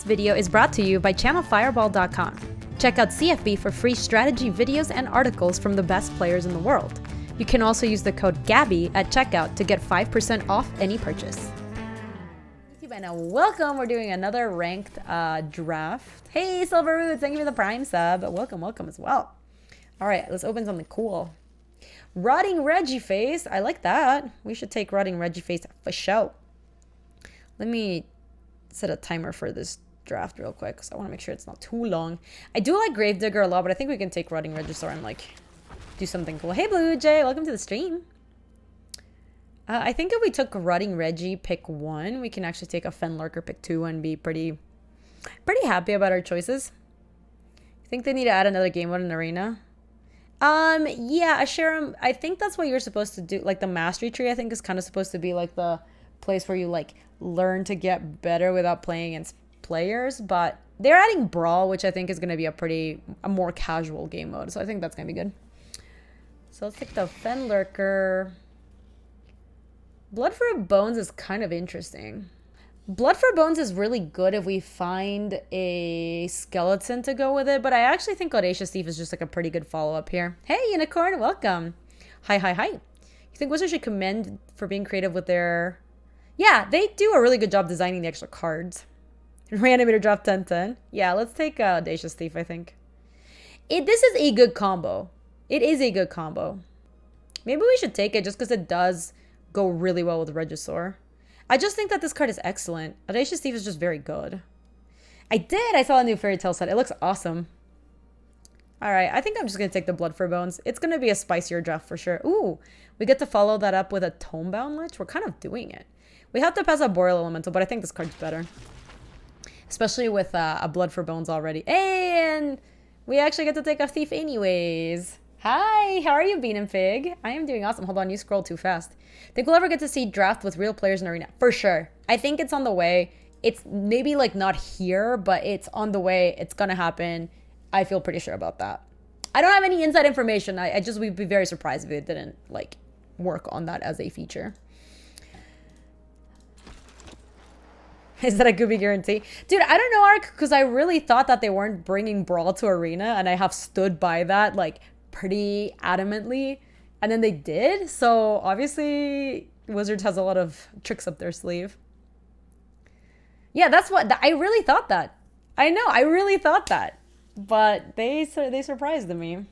This video is brought to you by ChannelFireball.com. Check out CFB for free strategy videos and articles from the best players in the world. You can also use the code GABBY at checkout to get 5% off any purchase. And welcome, we're doing another ranked draft. Hey Silver Roots, thank you for the Prime sub. Welcome as well. All right, let's open something cool. Rotting Regiface, I like that. We should take Rotting Regiface for show. Let me set a timer for this draft real quick because I want to make sure it's not too long. I do like Gravedigger a lot, but I think we can take Rotting Regisaur and like do something cool. Hey Blue Jay, welcome to the stream. I think if we took Rotting Regi pick 1, we can actually take a Fenlurker pick 2 and be pretty happy about our choices. I think they need to add another game mode in Arena. Yeah, Asherim, I think that's what you're supposed to do. Like the Mastery Tree, I think is kind of supposed to be like the place where you like learn to get better without playing against players. But they're adding Brawl, which I think is going to be a more casual game mode. So I think that's going to be good. So let's take the Fenlurker. Blood for Bones is kind of interesting. Blood for Bones is really good if we find a skeleton to go with it, but I actually think Audacious Thief is just like a pretty good follow-up here. Hey, Unicorn, welcome. Hi. You think Wizards should commend for being creative with their... Yeah, they do a really good job designing the extra cards. Reanimator drop 10-10. Yeah, let's take Audacious Thief, I think. This is a good combo. It is a good combo. Maybe we should take it just because it does go really well with Regisaur. I just think that this card is excellent. Audacious Thief is just very good. I saw a new Fairy Tail set. It looks awesome. Alright, I think I'm just going to take the Blood for Bones. It's going to be a spicier draft for sure. Ooh, we get to follow that up with a Tomebound Lich. We're kind of doing it. We have to pass a Boreal Elemental, but I think this card's better. Especially with a Blood for Bones already. And we actually get to take a Thief anyways. Hi, how are you, Bean and Fig? I am doing awesome. Hold on, you scrolled too fast. Think we'll ever get to see draft with real players in Arena? For sure. I think it's on the way. It's maybe like not here, but it's on the way. It's gonna happen. I feel pretty sure about that. I don't have any inside information. We'd be very surprised if it didn't like work on that as a feature. Is that a Gooby guarantee? Dude, I don't know, Ark, because I really thought that they weren't bringing Brawl to Arena, and I have stood by that like pretty adamantly, and then they did. So obviously Wizards has a lot of tricks up their sleeve. Yeah, that's what I really thought that. I know, I really thought that, but they surprised me.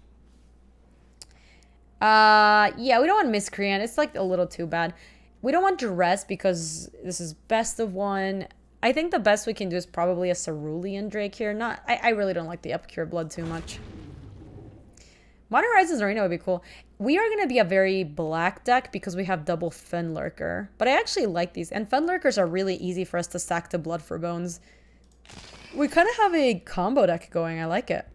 Yeah, we don't want Miscreant. It's like a little too bad. We don't want Duress because this is best of one. I think the best we can do is probably a Cerulean Drake here. I really don't like the Epicure Blood too much. Modern Horizons Arena would be cool. We are going to be a very black deck because we have double Fenlurker. But I actually like these. And Fenlurkers are really easy for us to stack to Blood for Bones. We kind of have a combo deck going. I like it.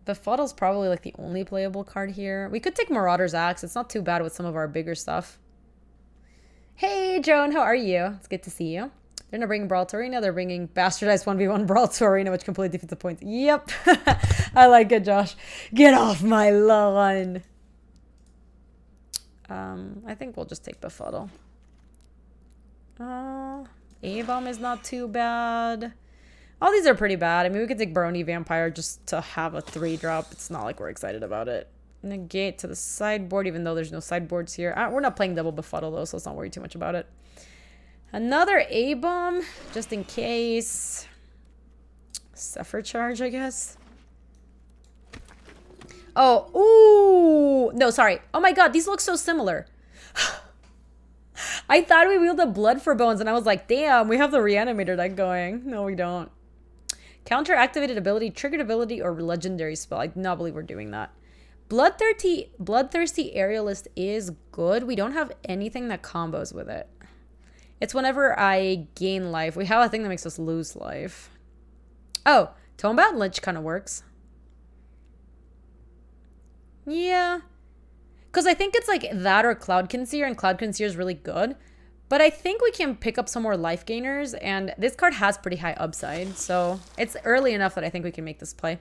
Befuddle's probably like the only playable card here. We could take Marauder's Axe. It's not too bad with some of our bigger stuff. Hey, Joan. How are you? It's good to see you. They're not bringing Brawl to Arena. They're bringing Bastardized 1v1 Brawl to Arena, which completely defeats the point. Yep. I like it, Josh. Get off my lawn. I think we'll just take Befuddle. A-Bomb is not too bad. All these are pretty bad. I mean, we could take Barony Vampire just to have a 3-drop. It's not like we're excited about it. Negate to the sideboard, even though there's no sideboards here. We're not playing double Befuddle, though, so let's not worry too much about it. Another A-Bomb, just in case. Zephyr Charge, I guess. Oh, ooh. No, sorry. Oh my god, these look so similar. I thought we wielded Blood for Bones, and I was like, damn, we have the Reanimator deck going. No, we don't. Counter-activated ability, triggered ability, or legendary spell. I do not believe we're doing that. Bloodthirsty Aerialist is good. We don't have anything that combos with it. It's whenever I gain life. We have a thing that makes us lose life. Oh, Tomebound Lich kind of works. Yeah. Because I think it's like that or Cloud Conceer, and Cloud Conceer is really good. But I think we can pick up some more life gainers, and this card has pretty high upside. So it's early enough that I think we can make this play.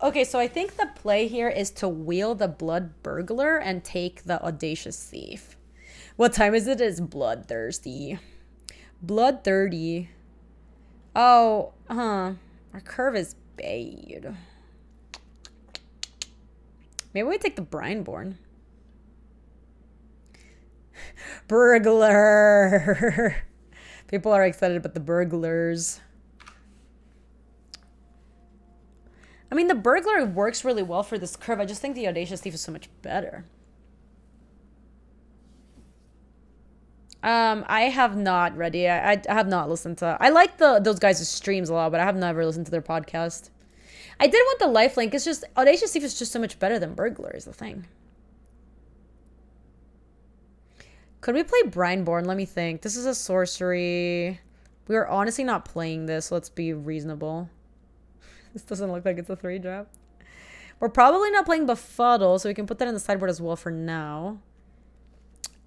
Okay, so I think the play here is to wheel the Blood Burglar and take the Audacious Thief. What time is it? It's bloodthirsty. Bloodthirsty. Oh, huh. Our curve is bad. Maybe we take the Brineborn. Burglar. People are excited about the burglars. I mean, the burglar works really well for this curve. I just think the Audacious Thief is so much better. I have not read it. I have not listened to. I like those guys' streams a lot, but I have never listened to their podcast. I did want the lifelink. It's just Audacious Thief is just so much better than Burglar is the thing. Could we play Brineborn? Let me think. This is a sorcery. We are honestly not playing this, so let's be reasonable. This doesn't look like it's a 3-drop. We're probably not playing Befuddle, so we can put that in the sideboard as well for now.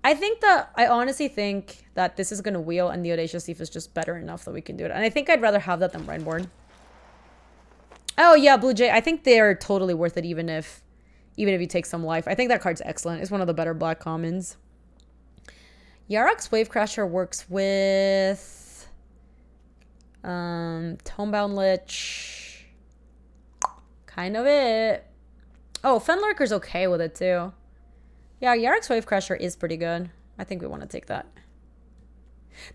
I honestly think that this is going to wheel and the Audacious Thief is just better enough that we can do it. And I think I'd rather have that than Brineborn. Oh yeah, Blue Jay. I think they're totally worth it even if you take some life. I think that card's excellent. It's one of the better black commons. Yarok's Wavecrasher works with Tomebound Lich. Kind of it. Oh, Fenlurker's okay with it too. Yeah, Yarok's Wavecrasher is pretty good. I think we want to take that.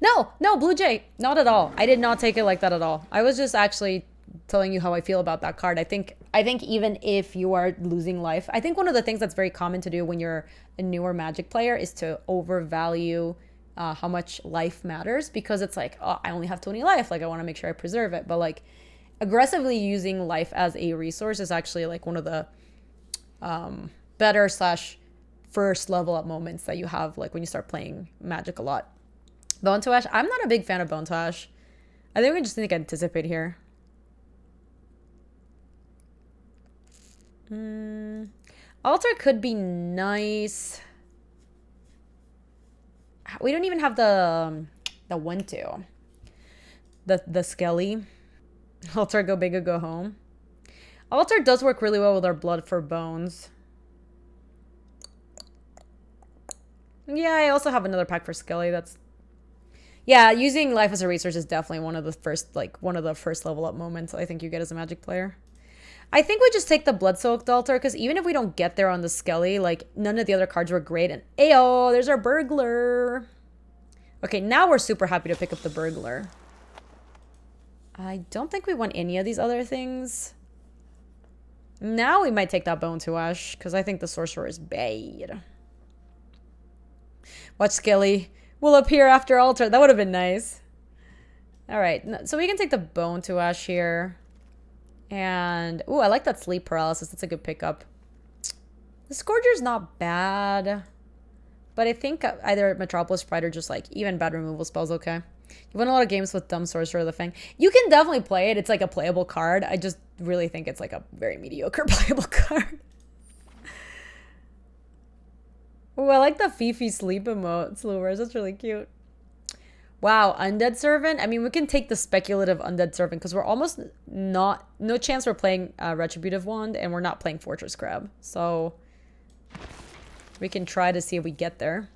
No, Blue Jay. Not at all. I did not take it like that at all. I was just actually telling you how I feel about that card. I think even if you are losing life, I think one of the things that's very common to do when you're a newer Magic player is to overvalue how much life matters, because it's like, oh, I only have 20 life. Like, I want to make sure I preserve it. But like, aggressively using life as a resource is actually like one of the better / first level up moments that you have, like when you start playing Magic a lot. Bone to Ash. I'm not a big fan of Bone to Ash. I think we just need to anticipate here. Altar could be nice. We don't even have the 1/2. The Skelly. Altar, go big or go home. Altar does work really well with our Blood for Bones. Yeah, I also have another pack for Skelly. Yeah, using life as a resource is definitely one of the first level up moments I think you get as a Magic player. I think we just take the Blood-Soaked Altar, because even if we don't get there on the Skelly, like, none of the other cards were great. And, ayo, there's our Burglar. Okay, now we're super happy to pick up the Burglar. I don't think we want any of these other things. Now we might take that Bone to Ash, because I think the Sorcerer is bad. Watch Skelly will appear after Altar. That would have been nice. Alright, so we can take the Bone to Ash here. And, ooh, I like that Sleep Paralysis. That's a good pickup. The Scourger's not bad. But I think either Metropolis Pride or just, like, even bad removal spells okay. You won a lot of games with Dumb Sorcerer of the Fang. You can definitely play it. It's, like, a playable card. I just really think it's, like, a very mediocre playable card. Ooh, I like the Fifi Sleep emote, Slumers. That's really cute. Wow, Undead Servant. I mean, we can take the speculative Undead Servant because we're almost no chance we're playing Retributive Wand, and we're not playing Fortress Crab. So we can try to see if we get there.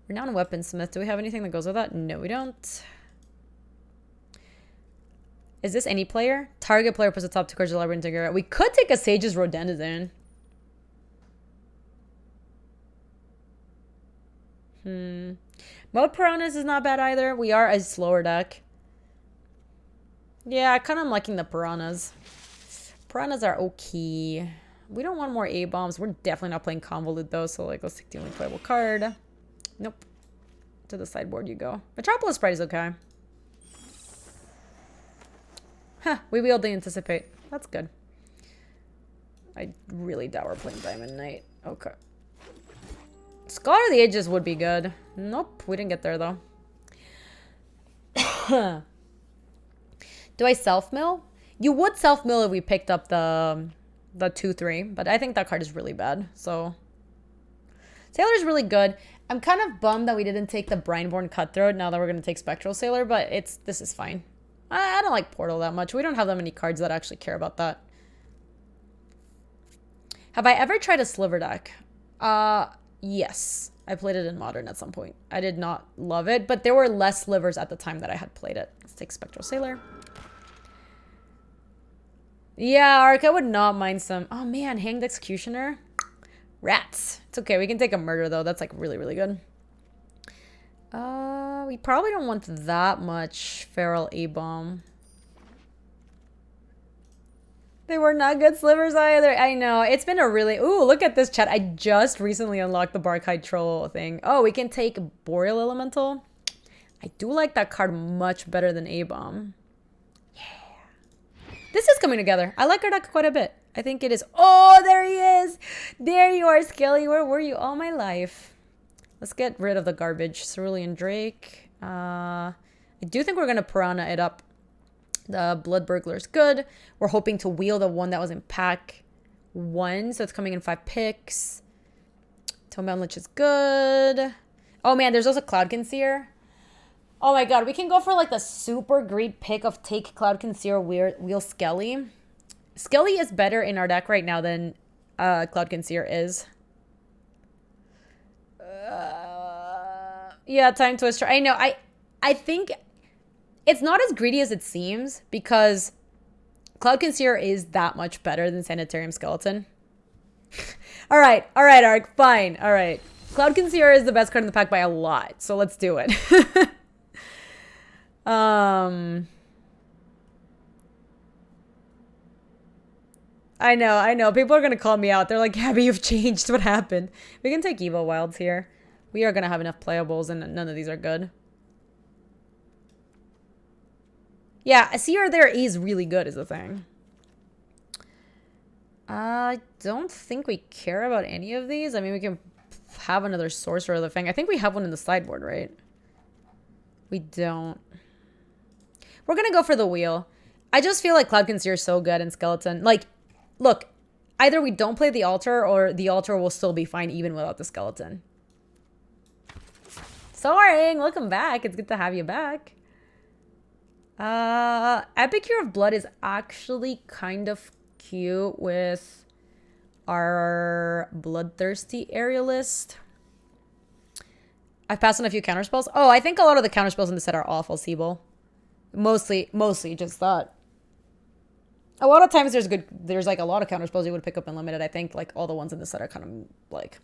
We're now in Weaponsmith. Do we have anything that goes with that? No, we don't. Is this any player? Target player puts the top 2 cards of the library together. We could take a Sage's Rodentician. Mode Piranhas is not bad either. We are a slower deck. Yeah, I kind of am liking the Piranhas. Piranhas are okay. We don't want more A-bombs. We're definitely not playing Convolute though, so like let's take the only playable card. Nope. To the sideboard you go. Metropolis Pride is okay. Huh, we wheeled the Anticipate. That's good. I really doubt we're playing Diamond Knight. Okay. Scholar of the Ages would be good. Nope, we didn't get there though. Do I self-mill? You would self-mill if we picked up the 2/3, but I think that card is really bad. So Sailor's really good. I'm kind of bummed that we didn't take the Brineborn Cutthroat now that we're going to take Spectral Sailor, but this is fine. I don't like Portal that much. We don't have that many cards that actually care about that. Have I ever tried a Sliver deck? Yes. I played it in Modern at some point. I did not love it, but there were less slivers at the time that I had played it. Let's take Spectral Sailor. Yeah, Ark, I would not mind some... Oh man, Hanged Executioner. Rats. It's okay, we can take a murder though. That's like really, really good. We probably don't want that much Feral A-Bomb. They were not good slivers either. I know. It's been a really... Ooh, look at this chat. I just recently unlocked the Barkhide Troll thing. Oh, we can take Boreal Elemental. I do like that card much better than A-Bomb. Yeah. This is coming together. I like our deck quite a bit. I think it is... Oh, there he is! There you are, Skelly. Where were you all my life? Let's get rid of the garbage. Cerulean Drake. I do think we're going to Piranha it up. The Blood Burglar is good. We're hoping to wheel the one that was in pack 1. So it's coming in 5 picks. Tomebound Lich is good. Oh man, there's also Cloud Conceer. Oh my god, we can go for like the super great pick of take Cloud Conceer, wheel Skelly. Skelly is better in our deck right now than Cloud Conceer is. Yeah, Time Twister. I know. I think... It's not as greedy as it seems because Cloud Conceer is that much better than Sanitarium Skeleton. All right, Ark, fine. All right. Cloud Conceer is the best card in the pack by a lot, so let's do it. I know. People are going to call me out. They're like, Gabby, you've changed. What happened? We can take Evo Wilds here. We are going to have enough playables, and none of these are good. Yeah, Seer there is really good is the thing. I don't think we care about any of these. I mean, we can have another Sorcerer of the Fang. I think we have one in the sideboard, right? We don't. We're going to go for the wheel. I just feel like Cloud Conceer is so good in Skeleton. Like, look, either we don't play the altar or the altar will still be fine even without the Skeleton. Soaring, welcome back. It's good to have you back. Epicure of Blood is actually kind of cute with our Bloodthirsty Aerialist. I've passed on a few counterspells. Oh, I think a lot of the counterspells in the set are awful, Siebel. Mostly just that. A lot of times there's like a lot of counterspells you would pick up in Limited. I think like all the ones in the set are kind of like,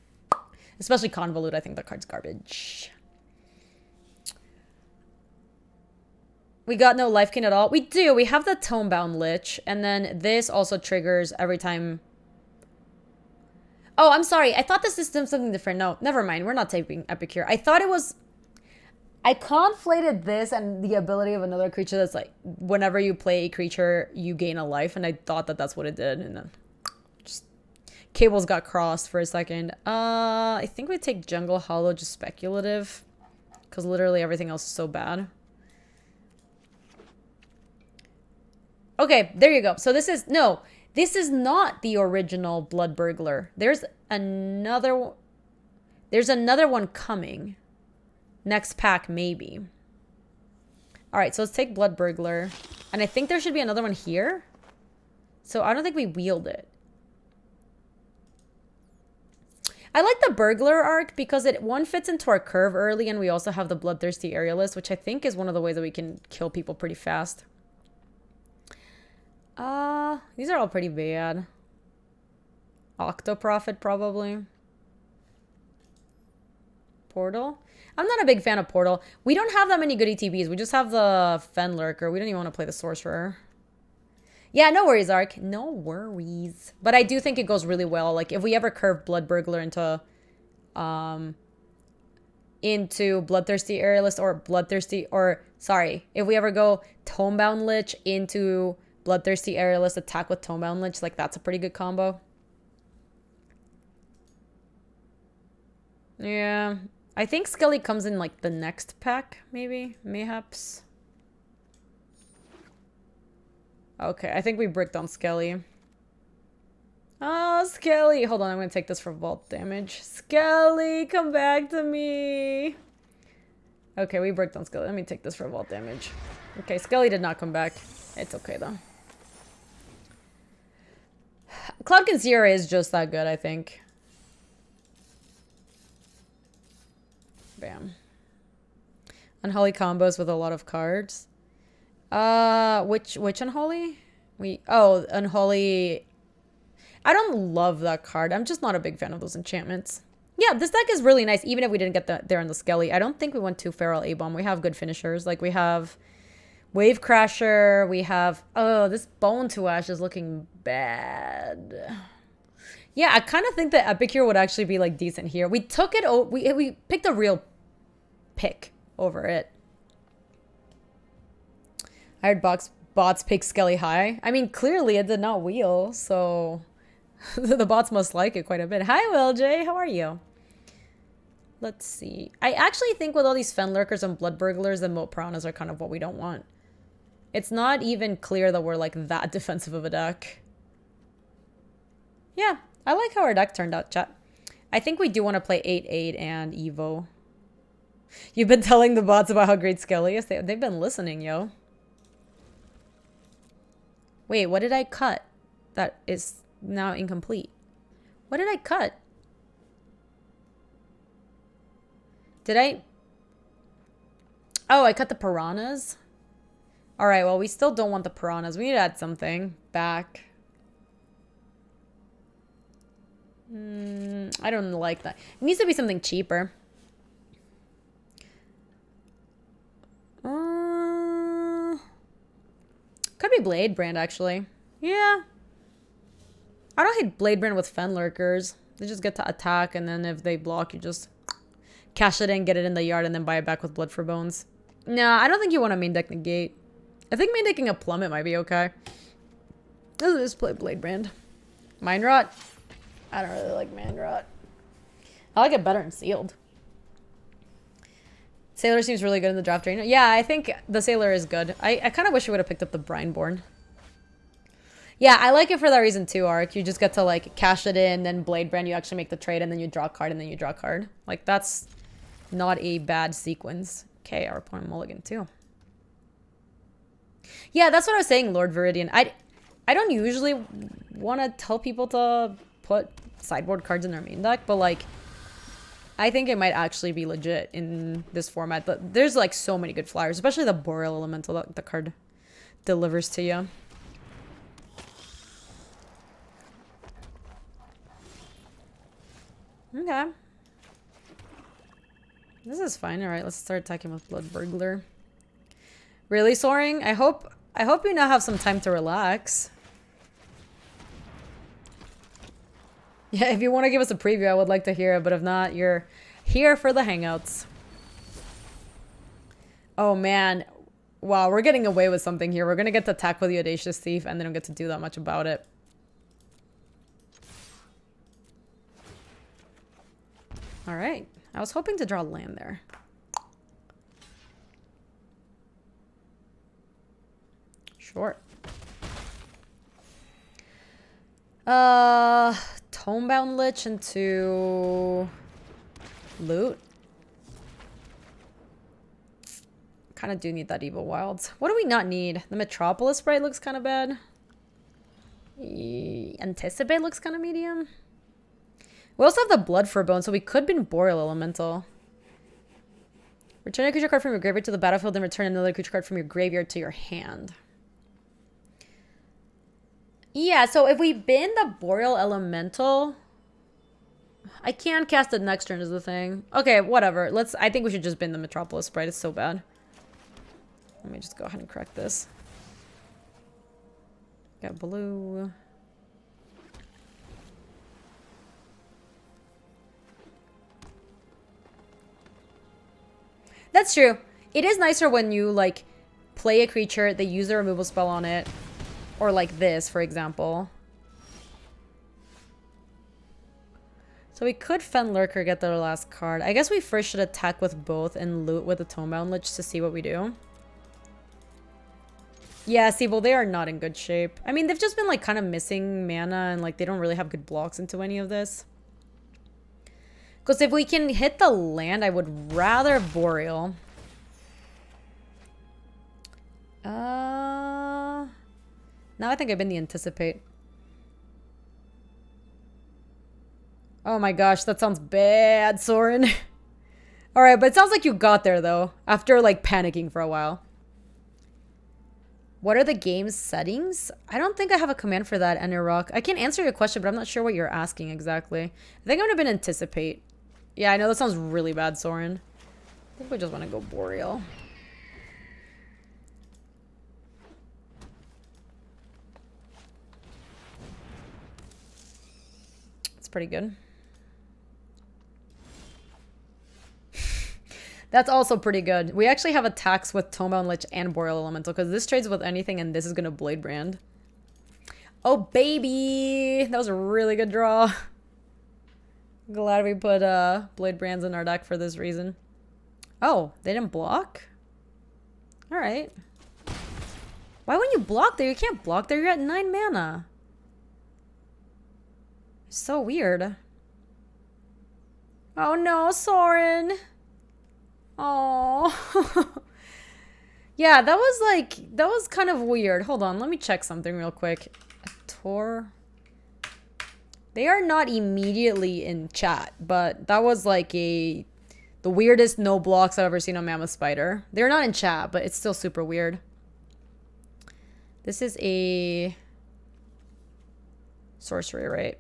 especially Convolute, I think the card's garbage. We got no Lifekin at all. We do. We have the Tomebound Lich. And then this also triggers every time... Oh, I'm sorry. I thought the system's something different. No, never mind. We're not taking Epicure. I thought it was... I conflated this and the ability of another creature that's like... Whenever you play a creature, you gain a life. And I thought that that's what it did. And then... just cables got crossed for a second. I think we take Jungle Hollow just speculative. Because literally everything else is so bad. Okay, there you go. So this is... No, this is not the original Blood Burglar. There's another one coming. Next pack, maybe. Alright, so let's take Blood Burglar. And I think there should be another one here. So I don't think we wield it. I like the Burglar arc because one fits into our curve early, and we also have the Bloodthirsty Aerialist, which I think is one of the ways that we can kill people pretty fast. These are all pretty bad. Octoprophet, probably. Portal? I'm not a big fan of Portal. We don't have that many good ETBs. We just have the Fenlurker. We don't even want to play the Sorcerer. Yeah, no worries, Ark. No worries. But I do think it goes really well. Like, if we ever curve Blood Burglar into Bloodthirsty Aerialist if we ever go Tomebound Lich into Bloodthirsty Aerialist, attack with Tomebound Lich, like that's a pretty good combo. Yeah. I think Skelly comes in like the next pack, maybe? Mayhaps. Okay, I think we bricked on Skelly. Oh, Skelly! Hold on, I'm gonna take this for vault damage. Skelly, come back to me! Okay, we bricked on Skelly. Let me take this for vault damage. Okay, Skelly did not come back. It's okay, though. Cloud Conceer is just that good, I think. Bam. Unholy combos with a lot of cards. Which unholy? Unholy. I don't love that card. I'm just not a big fan of those enchantments. Yeah, this deck is really nice, even if we didn't get there in the Skelly. I don't think we went to Feral A-Bomb. We have good finishers. Like, we have Wave Crasher. We have... Oh, this Bone to Ash is looking bad. Yeah, I kind of think that Epicure would actually be, like, decent here. We took it... We picked a real pick over it. I heard bots pick Skelly high. I mean, clearly it did not wheel, so... the bots must like it quite a bit. Hi, Will J. How are you? Let's see. I actually think with all these Fenlurkers and Blood Burglars, the Moat Piranhas are kind of what we don't want. It's not even clear that we're like that defensive of a deck. Yeah, I like how our deck turned out, chat. I think we do want to play 8-8 and Evo. You've been telling the bots about how great Skelly is? They've been listening, yo. Wait, what did I cut? That is now incomplete. What did I cut? Did I? Oh, I cut the piranhas. All right, well, we still don't want the piranhas. We need to add something back. I don't like that. It needs to be something cheaper. Could be Blade Brand, actually. Yeah. I don't hate Blade Brand with Fenlurkers. They just get to attack, and then if they block, you just cash it in, get it in the yard, and then buy it back with Blood for Bones. No, I don't think you want to main deck Negate. I think main decking a Plummet might be okay. Let's just play Blade Brand. Mind Rot? I don't really like Mind Rot. I like it better in Sealed. Sailor seems really good in the draft arena. Yeah, I think the Sailor is good. I kind of wish we would have picked up the Brineborn. Yeah, I like it for that reason too, Ark. You just get to like cash it in, then Blade Brand, you actually make the trade, and then you draw a card, and then you draw a card. Like, that's not a bad sequence. Okay, our opponent mulligan too. Yeah, that's what I was saying, Lord Viridian. I don't usually want to tell people to put sideboard cards in their main deck, but like, I think it might actually be legit in this format. But there's like so many good flyers, especially the Boreal Elemental that the card delivers to you. Okay. This is fine. All right, let's start attacking with Blood Burglar. Really, Soaring? I hope you now have some time to relax. Yeah, if you want to give us a preview, I would like to hear it, but if not, you're here for the hangouts. Oh man. Wow, we're getting away with something here. We're gonna get to attack with the Audacious Thief, and they don't get to do that much about it. Alright. I was hoping to draw land there. Sure. Tomebound Lich into loot. Kind of do need that Evil Wilds. What do we not need? The Metropolis Sprite looks kind of bad. Anticipate looks kind of medium. We also have the Blood for Bone, so we could be Boreal Elemental. Return a creature card from your graveyard to the battlefield, then return another creature card from your graveyard to your hand. Yeah, so if we bin the Boreal Elemental, I can cast it next turn is the thing. Okay, whatever. I think we should just bin the Metropolis Sprite. It's so bad. Let me just go ahead and correct this. Got blue. That's true. It is nicer when you, like, play a creature, they use a removal spell on it. Or like this, for example. So we could Fenlurker, get their last card. I guess we first should attack with both and loot with the Tomebound Lich to see what we do. Yeah, see, well, they are not in good shape. I mean, they've just been, like, kind of missing mana, and, like, they don't really have good blocks into any of this. Because if we can hit the land, I would rather Boreal. Now I think I've been the Anticipate. Oh my gosh, that sounds bad, Soren. Alright, but it sounds like you got there, though. After, like, panicking for a while. What are the game's settings? I don't think I have a command for that, Enerock. I can answer your question, but I'm not sure what you're asking exactly. I think I'm gonna anticipate. Yeah, I know that sounds really bad, Soren. I think we just want to go Boreal. It's pretty good. That's also pretty good. We actually have attacks with Tomebound Lich and Boreal Elemental because this trades with anything and this is going to Blade Brand. Oh, baby! That was a really good draw. Glad we put Blade Brands in our deck for this reason. Oh, they didn't block? Alright. Why wouldn't you block there? You can't block there. You're at 9 mana. So weird. Oh no, Soren. Oh. Yeah, that was kind of weird. Hold on, let me check something real quick. Tor. They are not immediately in chat, but that was like the weirdest no blocks I've ever seen on Mammoth Spider. They're not in chat, but it's still super weird. This is a sorcery, right?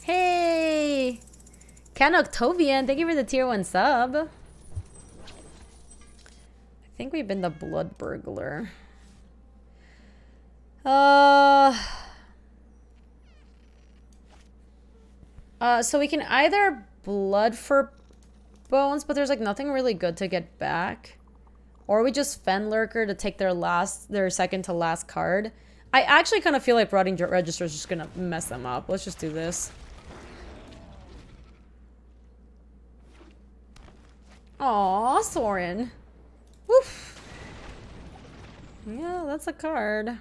Hey! Can Octovian, thank you for the tier 1 sub. I think we've been the Blood Burglar. So we can either Blood for Bones, but there's like nothing really good to get back. Or we just Fen Lurker to take their second to last card. I actually kind of feel like Rotting Register is just gonna mess them up. Let's just do this. Aw, Soren. Woof. Yeah, that's a card.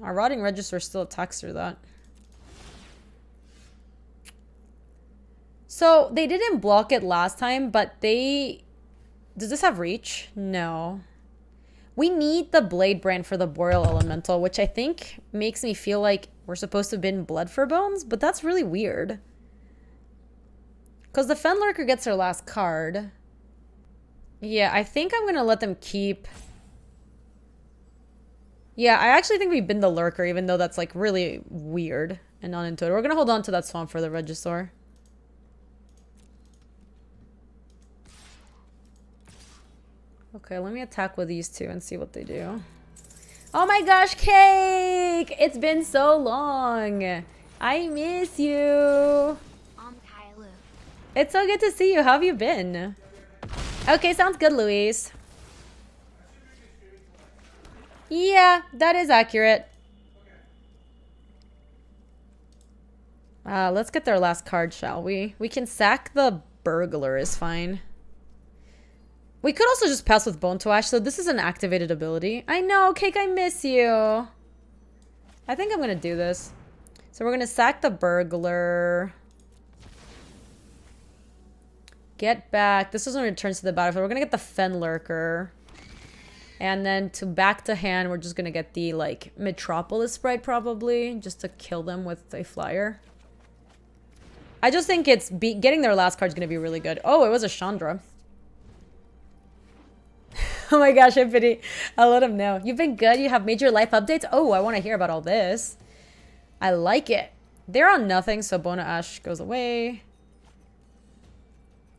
Our Rotting Register still attacks through that. So, they didn't block it last time, but they... Does this have reach? No. We need the Blade Brand for the Boreal Elemental, which I think makes me feel like we're supposed to have been Blood for Bones, but that's really weird. Because the Fen Lurker gets their last card. Yeah, I think I'm going to let them keep... Yeah, I actually think we've been the Lurker, even though that's like really weird and non-intuitive. We're going to hold on to that Swamp for the Regisaur. Okay, let me attack with these two and see what they do. Oh my gosh, Cake! It's been so long. I miss you. It's so good to see you. How have you been? Okay, sounds good, Luis. Yeah, that is accurate. Let's get their last card, shall we? We can sack the Burglar, is fine. We could also just pass with Bone to Ash, so this is an activated ability. I know, Cake, I miss you. I think I'm going to do this. So we're going to sack the Burglar. Get back. This is when it returns to the battlefield. We're going to get the Fen Lurker. And then back to hand, we're just going to get the, like, Metropolis Sprite, probably. Just to kill them with a flyer. I just think getting their last card is going to be really good. Oh, it was a Chandra. Oh my gosh, Infinity. I'll let him know. You've been good. You have major life updates. Oh, I want to hear about all this. I like it. They're on nothing, so Bona Ash goes away.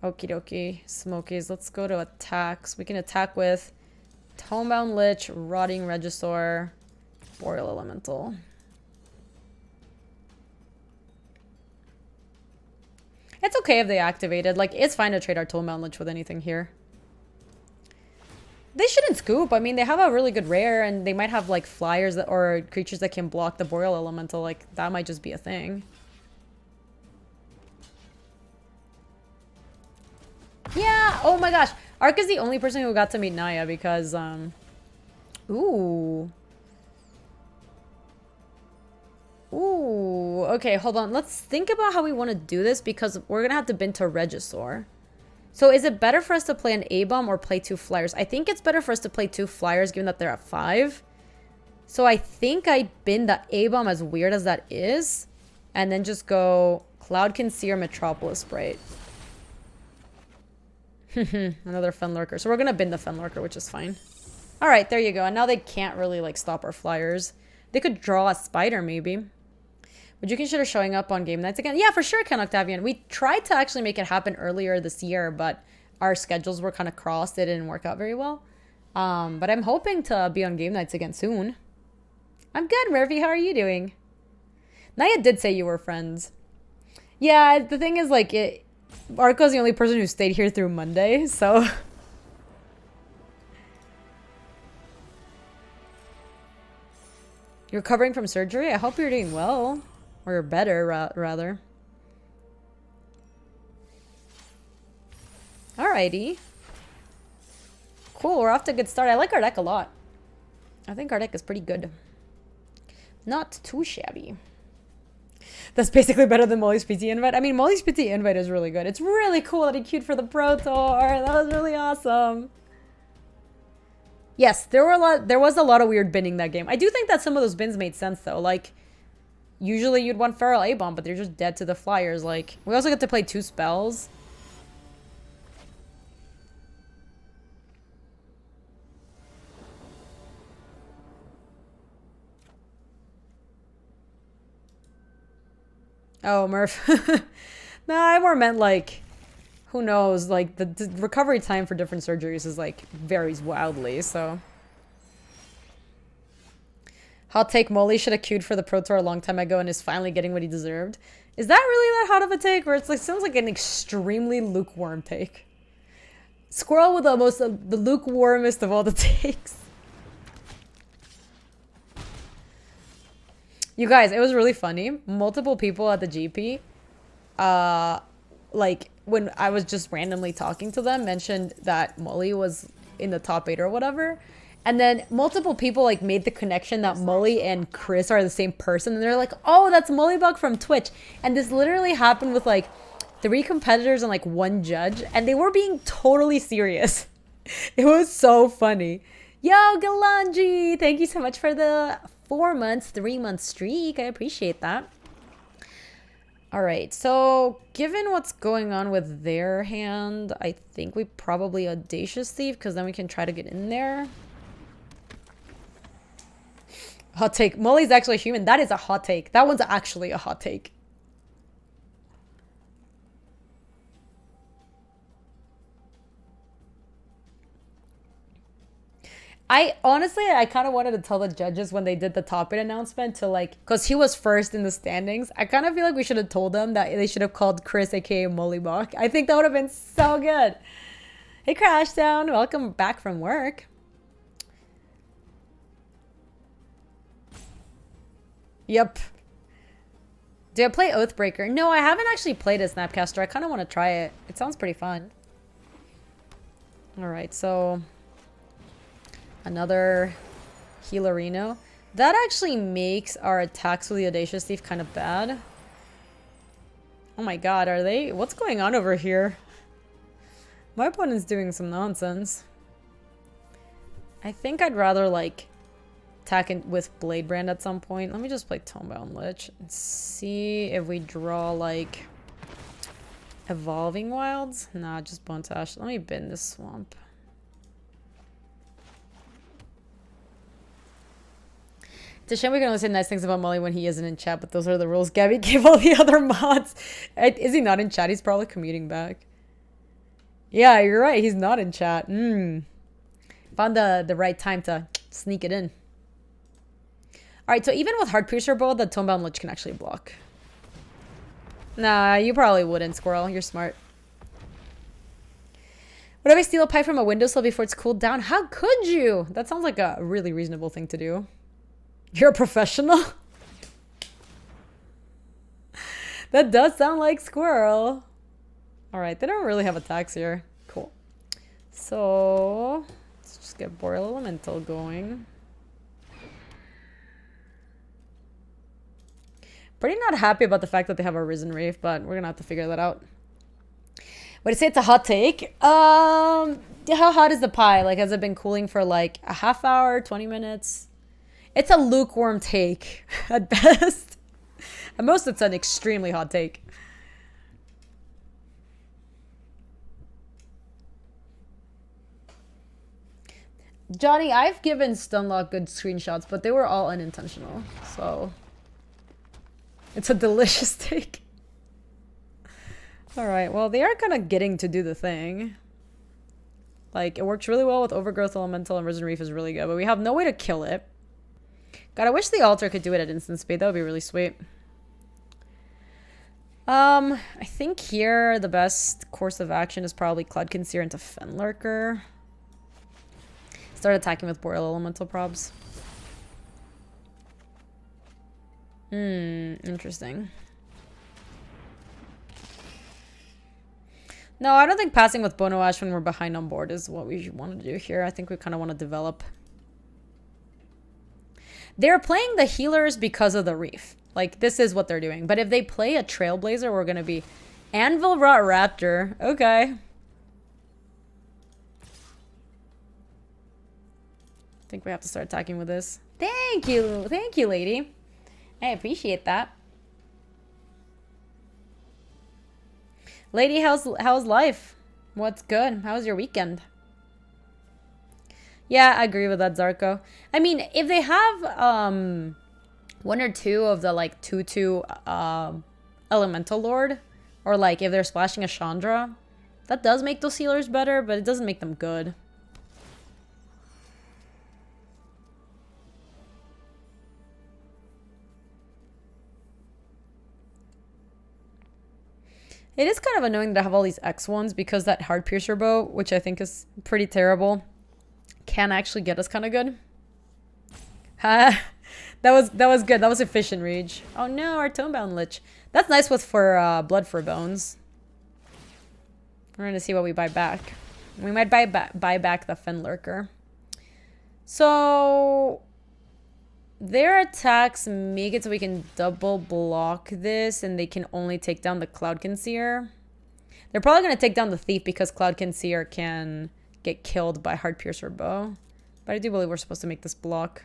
Okie dokie. Smokies. Let's go to attacks. We can attack with Tomebound Lich, Rotting Regisaur, Boreal Elemental. It's okay if they activated. Like, it's fine to trade our Tomebound Lich with anything here. They shouldn't scoop. I mean, they have a really good rare, and they might have, like, flyers that, or creatures that can block the Boreal Elemental. Like, that might just be a thing. Yeah! Oh my gosh! Ark is the only person who got to meet Naya because, Ooh. Ooh. Okay, hold on. Let's think about how we want to do this because we're gonna have to bin to Regisaur. So is it better for us to play an A-Bomb or play 2 flyers? I think it's better for us to play 2 flyers given that they're at 5. So I think I bin the A-Bomb, as weird as that is. And then just go Cloud Conceer, Metropolis Sprite. Another Fen Lurker. So we're gonna bin the Fen Lurker, which is fine. Alright, there you go. And now they can't really, like, stop our flyers. They could draw a spider, maybe. Would you consider showing up on game nights again? Yeah, for sure, Ken Octavian. We tried to actually make it happen earlier this year, but our schedules were kind of crossed. It didn't work out very well. But I'm hoping to be on game nights again soon. I'm good, Murphy. How are you doing? Naya did say you were friends. Yeah, the thing is, like, Arco's the only person who stayed here through Monday, so... You're recovering from surgery? I hope you're doing well. Or you're better, rather. Alrighty. Cool, we're off to a good start. I like our deck a lot. I think our deck is pretty good. Not too shabby. That's basically better than Molly's PT invite. I mean, Molly's PT invite is really good. It's really cool that he queued for the Pro Tour. That was really awesome. Yes, there was a lot of weird binning that game. I do think that some of those bins made sense though. Like, usually you'd want Feral A-Bomb, but they're just dead to the flyers. Like, we also get to play 2 spells. Oh, Murph. No, I more meant like, who knows, like the recovery time for different surgeries is like varies wildly, so. Hot take, Molly should have queued for the Pro Tour a long time ago and is finally getting what he deserved. Is that really that hot of a take? Or it's like, sounds like an extremely lukewarm take. Squirrel with the lukewarmest of all the takes. You guys, it was really funny. Multiple people at the GP, like, when I was just randomly talking to them, mentioned that Molly was in the top 8 or whatever. And then multiple people, like, made the connection that Molly and Chris are the same person. And they're like, oh, that's Mollybug from Twitch. And this literally happened with, like, 3 competitors and, like, 1 judge. And they were being totally serious. It was so funny. Yo, Galanji! Thank you so much for the 4 months, 3 month streak. I appreciate that. All right, so given what's going on with their hand, I think we probably Audacious Thief because then we can try to get in there. Hot take. Molly's actually human. That is a hot take. That one's actually a hot take. I kind of wanted to tell the judges when they did the top 8 announcement to, like, because he was first in the standings. I kind of feel like we should have told them that they should have called Chris, aka Mollybach. I think that would have been so good. Hey, Crashdown. Welcome back from work. Yep. Do I play Oathbreaker? No, I haven't actually played a Snapcaster. I kind of want to try it. It sounds pretty fun. All right, so... another Healerino. That actually makes our attacks with the Audacious Thief kind of bad. Oh my god, are they... what's going on over here? My opponent's doing some nonsense. I think I'd rather, like, attack with Blade Brand at some point. Let me just play Tomebound Lich and see if we draw, like, Evolving Wilds. Nah, just Bontash. Let me bin this swamp. It's a shame we can only say nice things about Molly when he isn't in chat, but those are the rules. Gabby gave all the other mods. Is he not in chat? He's probably commuting back. Yeah, you're right. He's not in chat. Found the right time to sneak it in. Alright, so even with Heartpiercer Bow, the Tomebound Lich can actually block. Nah, you probably wouldn't, Squirrel. You're smart. What if I steal a pipe from a windowsill before it's cooled down? How could you? That sounds like a really reasonable thing to do. You're a professional? That does sound like Squirrel. Alright, they don't really have attacks here. Cool. So, let's just get Boreal Elemental going. Pretty not happy about the fact that they have a Risen Wraith, but we're gonna have to figure that out. Would I say it's a hot take? How hot is the pie? Like, has it been cooling for like a half hour, 20 minutes? It's a lukewarm take at best. At most, it's an extremely hot take. Johnny, I've given Stunlock good screenshots, but they were all unintentional. So it's a delicious take. Alright, well, they are kind of getting to do the thing. Like, it works really well with Overgrowth Elemental, and Risen Reef is really good, but we have no way to kill it. God, I wish the altar could do it at instant speed. That would be really sweet. I think here the best course of action is probably Cloudkin Seer into Fenlurker. Start attacking with Boreal Elemental probs. Interesting. No, I don't think passing with Bono Ash when we're behind on board is what we want to do here. I think we kind of want to develop. They're playing the healers because of the Reef. Like, this is what they're doing. But if they play a Trailblazer, we're going to be Anvil Rot Raptor. Okay. I think we have to start attacking with this. Thank you. Thank you, lady. I appreciate that. Lady, how's life? What's good? How was your weekend? Yeah, I agree with that, Zarko. I mean, if they have one or two of the like 2/2 Elemental Lord, or like if they're splashing a Chandra, that does make those healers better, but it doesn't make them good. It is kind of annoying to have all these X ones because that Heart Piercer bow, which I think is pretty terrible, can actually get us kind of good. That was good. That was efficient, Rage. Oh no, our Tomebound Lich. That's nice for Blood for Bones. We're gonna see what we buy back. We might buy back the Fenlurker. So their attacks make it so we can double block this, and they can only take down the Cloudkin Seer. They're probably gonna take down the Thief because Cloudkin Seer can get killed by Heart Piercer bow. But I do believe we're supposed to make this block.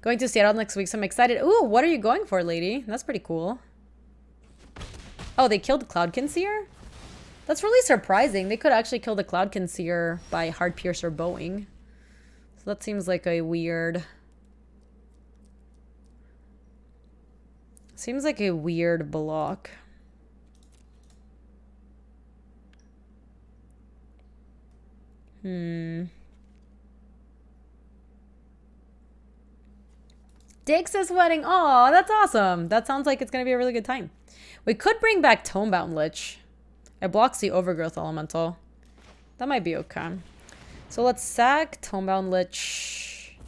Going to Seattle next week, so I'm excited. Ooh, what are you going for, lady? That's pretty cool. Oh, they killed Cloudkin Seer? That's really surprising. They could actually kill the Cloudkin Seer by Heart Piercer bowing. So that seems like a weird... Seems like a weird block. Dix is wedding. Aw, that's awesome. That sounds like it's going to be a really good time. We could bring back Tomebound Lich. It blocks the Overgrowth Elemental. That might be okay. So let's sack Tomebound Lich.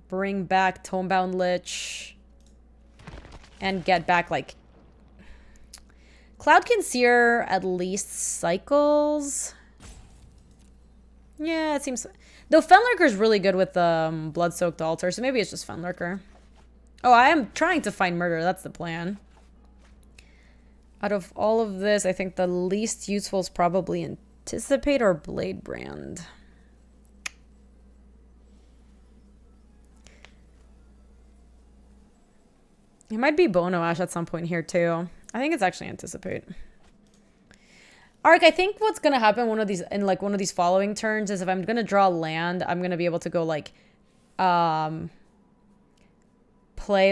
Bring back Tomebound Lich. And get back, like... Cloudkin Seer at least cycles. Yeah, it seems... Though Fenlurker's really good with Blood-Soaked Altar, so maybe it's just Fenlurker. Oh, I am trying to find murder. That's the plan. Out of all of this, I think the least useful is probably Anticipate or Blade Brand. It might be Bono Ash at some point here, too. I think it's actually Anticipate. Ark, I think what's gonna happen one of these following turns is if I'm gonna draw land, I'm gonna be able to go like play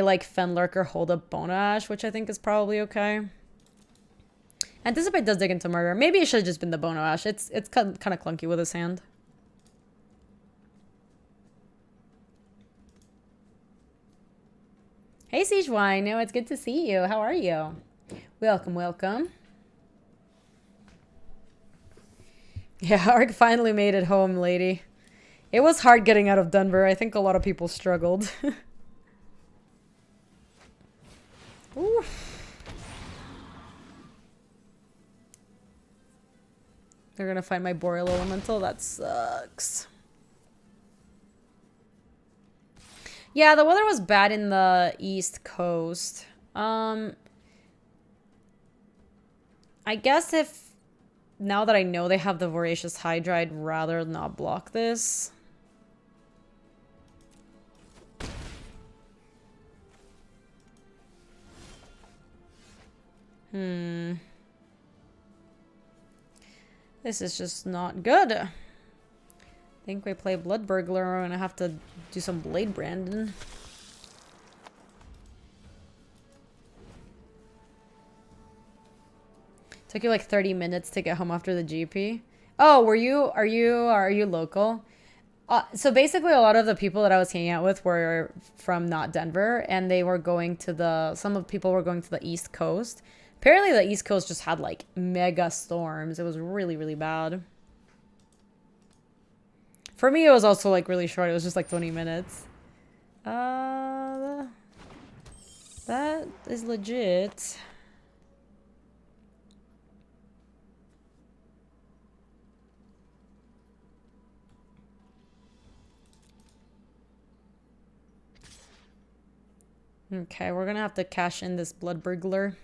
like Fenlurker, hold up Bono Ash, which I think is probably okay. Anticipate does dig into murder. Maybe it should have just been the Bono Ash. It's kind of clunky with his hand. Hey Siege no, it's good to see you. How are you? Welcome, welcome. Yeah, Ark finally made it home, lady. It was hard getting out of Denver. I think a lot of people struggled. Ooh. They're gonna find my Boreal Elemental. That sucks. Yeah, the weather was bad in the East Coast. I guess if... Now that I know they have the Voracious Hydra, I'd rather not block this. This is just not good. I think we play Blood Burglar. We're gonna have to do some Blade Brandon. Took you like 30 minutes to get home after the GP. Oh, are you local? So basically a lot of the people that I was hanging out with were from not Denver, and they were going to some of the people were going to the East Coast. Apparently the East Coast just had like mega storms. It was really, really bad. For me, it was also like really short. It was just like 20 minutes. That is legit. Okay, we're gonna have to cash in this Blood Burglar.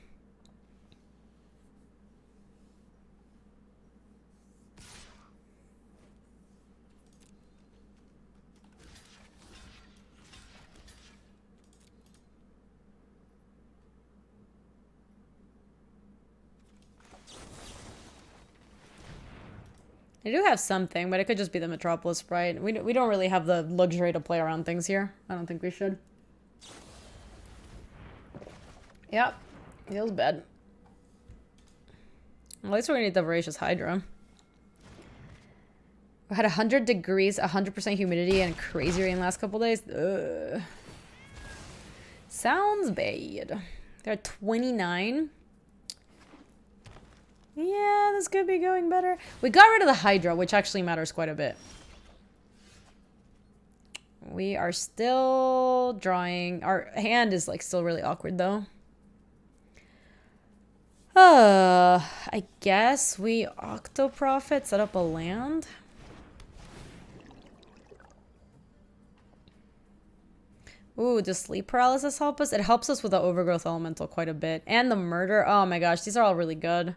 I do have something, but it could just be the Metropolis Sprite. We don't really have the luxury to play around things here. I don't think we should. Yep. Feels bad. At least we're gonna need the Voracious Hydra. We had 100 degrees, 100% humidity, and crazy rain last couple days. Ugh. Sounds bad. They're at 29. Yeah, this could be going better. We got rid of the Hydra, which actually matters quite a bit. We are still drawing. Our hand is like still really awkward though. I guess we Octoprofit, set up a land. Ooh, does sleep paralysis help us? It helps us with the overgrowth elemental quite a bit. And the murder. Oh my gosh, these are all really good.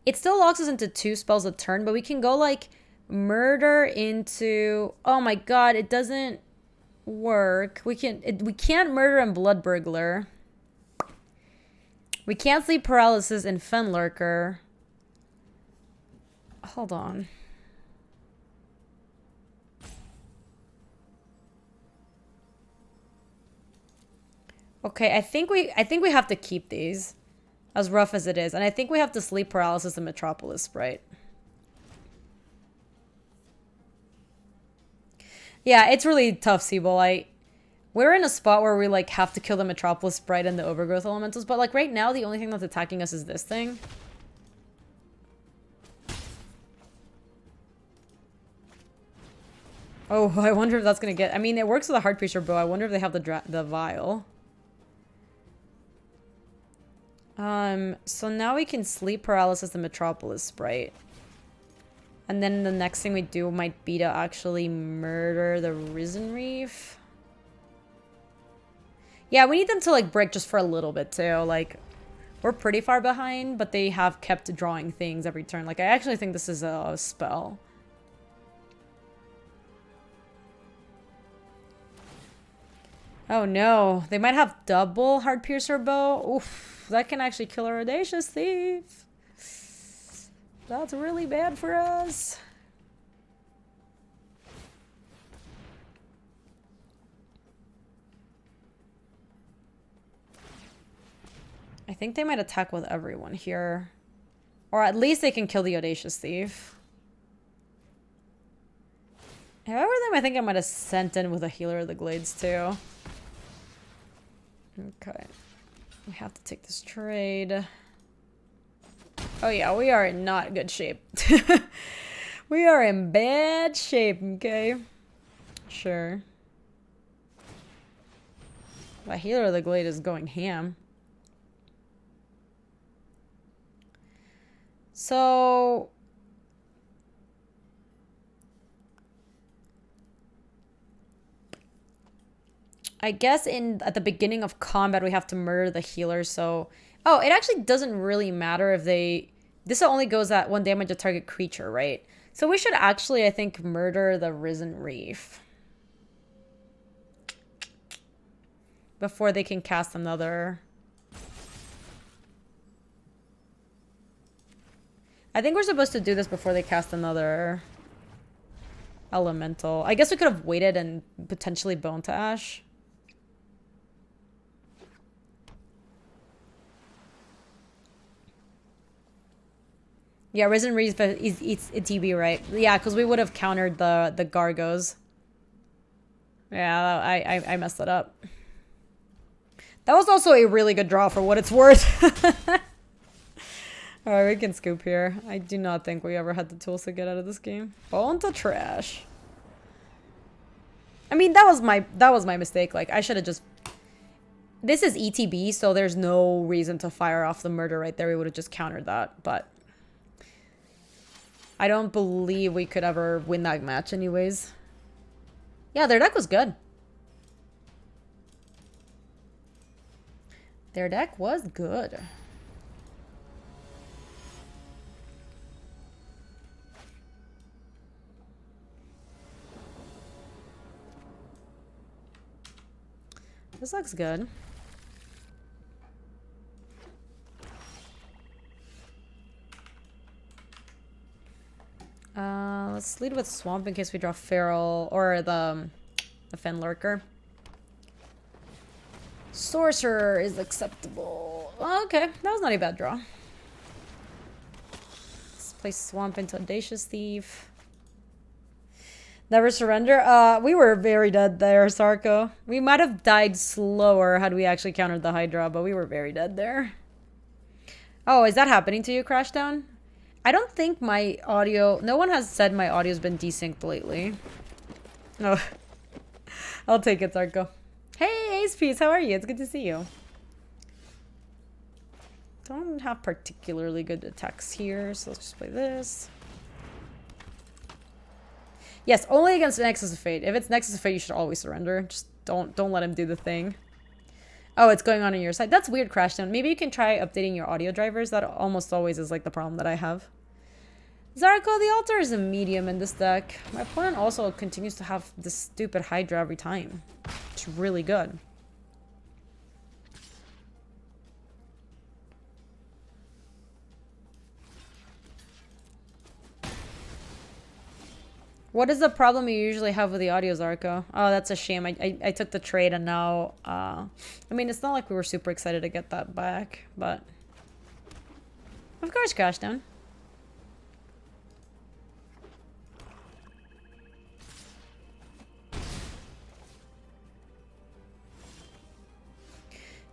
It still locks us into 2 spells a turn, but we can go like murder into... Oh my god, it doesn't work. We can't murder in Blood Burglar. We can't sleep paralysis in Fenlurker. Hold on. Okay, I think we have to keep these, as rough as it is, and I think we have to sleep paralysis in Metropolis Sprite. Yeah, it's really tough, Seabull. We're in a spot where we like have to kill the Metropolis Sprite and the Overgrowth Elementals, but like right now the only thing that's attacking us is this thing. Oh, I wonder if that's gonna get... I mean, it works with a Heartpiercer bow. I wonder if they have the vial. So now we can sleep paralysis the Metropolis Sprite. And then the next thing we do might be to actually murder the Risen Reef. Yeah, we need them to like break just for a little bit too. Like, we're pretty far behind, but they have kept drawing things every turn. Like, I actually think this is a spell. Oh no, they might have double Heartpiercer bow. Oof, that can actually kill our Audacious Thief. That's really bad for us. I think they might attack with everyone here. Or at least they can kill the Audacious Thief. However, I think I might have sent in with a Healer of the Glades too. Okay. We have to take this trade. Oh yeah, we are in not good shape. We are in bad shape, okay? Sure. The Healer of the Glade is going ham. So... I guess at the beginning of combat, we have to murder the healer, so... Oh, it actually doesn't really matter if they... This only goes at 1 damage to target creature, right? So we should actually, I think, murder the Risen Reef. Before they can cast another... I think we're supposed to do this before they cast another elemental. I guess we could have waited and potentially Bone to Ash. Yeah, Risen Reef eats ETB, right? Yeah, because we would have countered the Gargos. Yeah, I messed that up. That was also a really good draw for what it's worth. Alright, we can scoop here. I do not think we ever had the tools to get out of this game. Bone to trash. I mean, that was my mistake. Like, I should have just... This is ETB, so there's no reason to fire off the murder right there. We would have just countered that, but... I don't believe we could ever win that match anyways. Yeah, their deck was good. Their deck was good. This looks good. Let's lead with Swamp in case we draw Feral or the Fen Lurker. Sorcerer is acceptable. Oh, okay, that was not a bad draw. Let's play Swamp into Audacious Thief. Never surrender. We were very dead there, Sarko. We might have died slower had we actually countered the Hydra, but we were very dead there. Oh, is that happening to you, Crashdown? I don't think my audio... No one has said my audio's been desynced lately. Oh. I'll take it, Sarko. Hey, Ace Peace, how are you? It's good to see you. Don't have particularly good attacks here, so let's just play this. Yes, only against Nexus of Fate. If it's Nexus of Fate, you should always surrender. Just don't let him do the thing. Oh, it's going on your side. That's weird, Crashdown. Maybe you can try updating your audio drivers. That almost always is like the problem that I have. Zarko, the altar is a medium in this deck. My opponent also continues to have this stupid Hydra every time. It's really good. What is the problem you usually have with the audio, Zarko? Oh, that's a shame. I took the trade and now... I mean, it's not like we were super excited to get that back, but... Of course, Crashdown.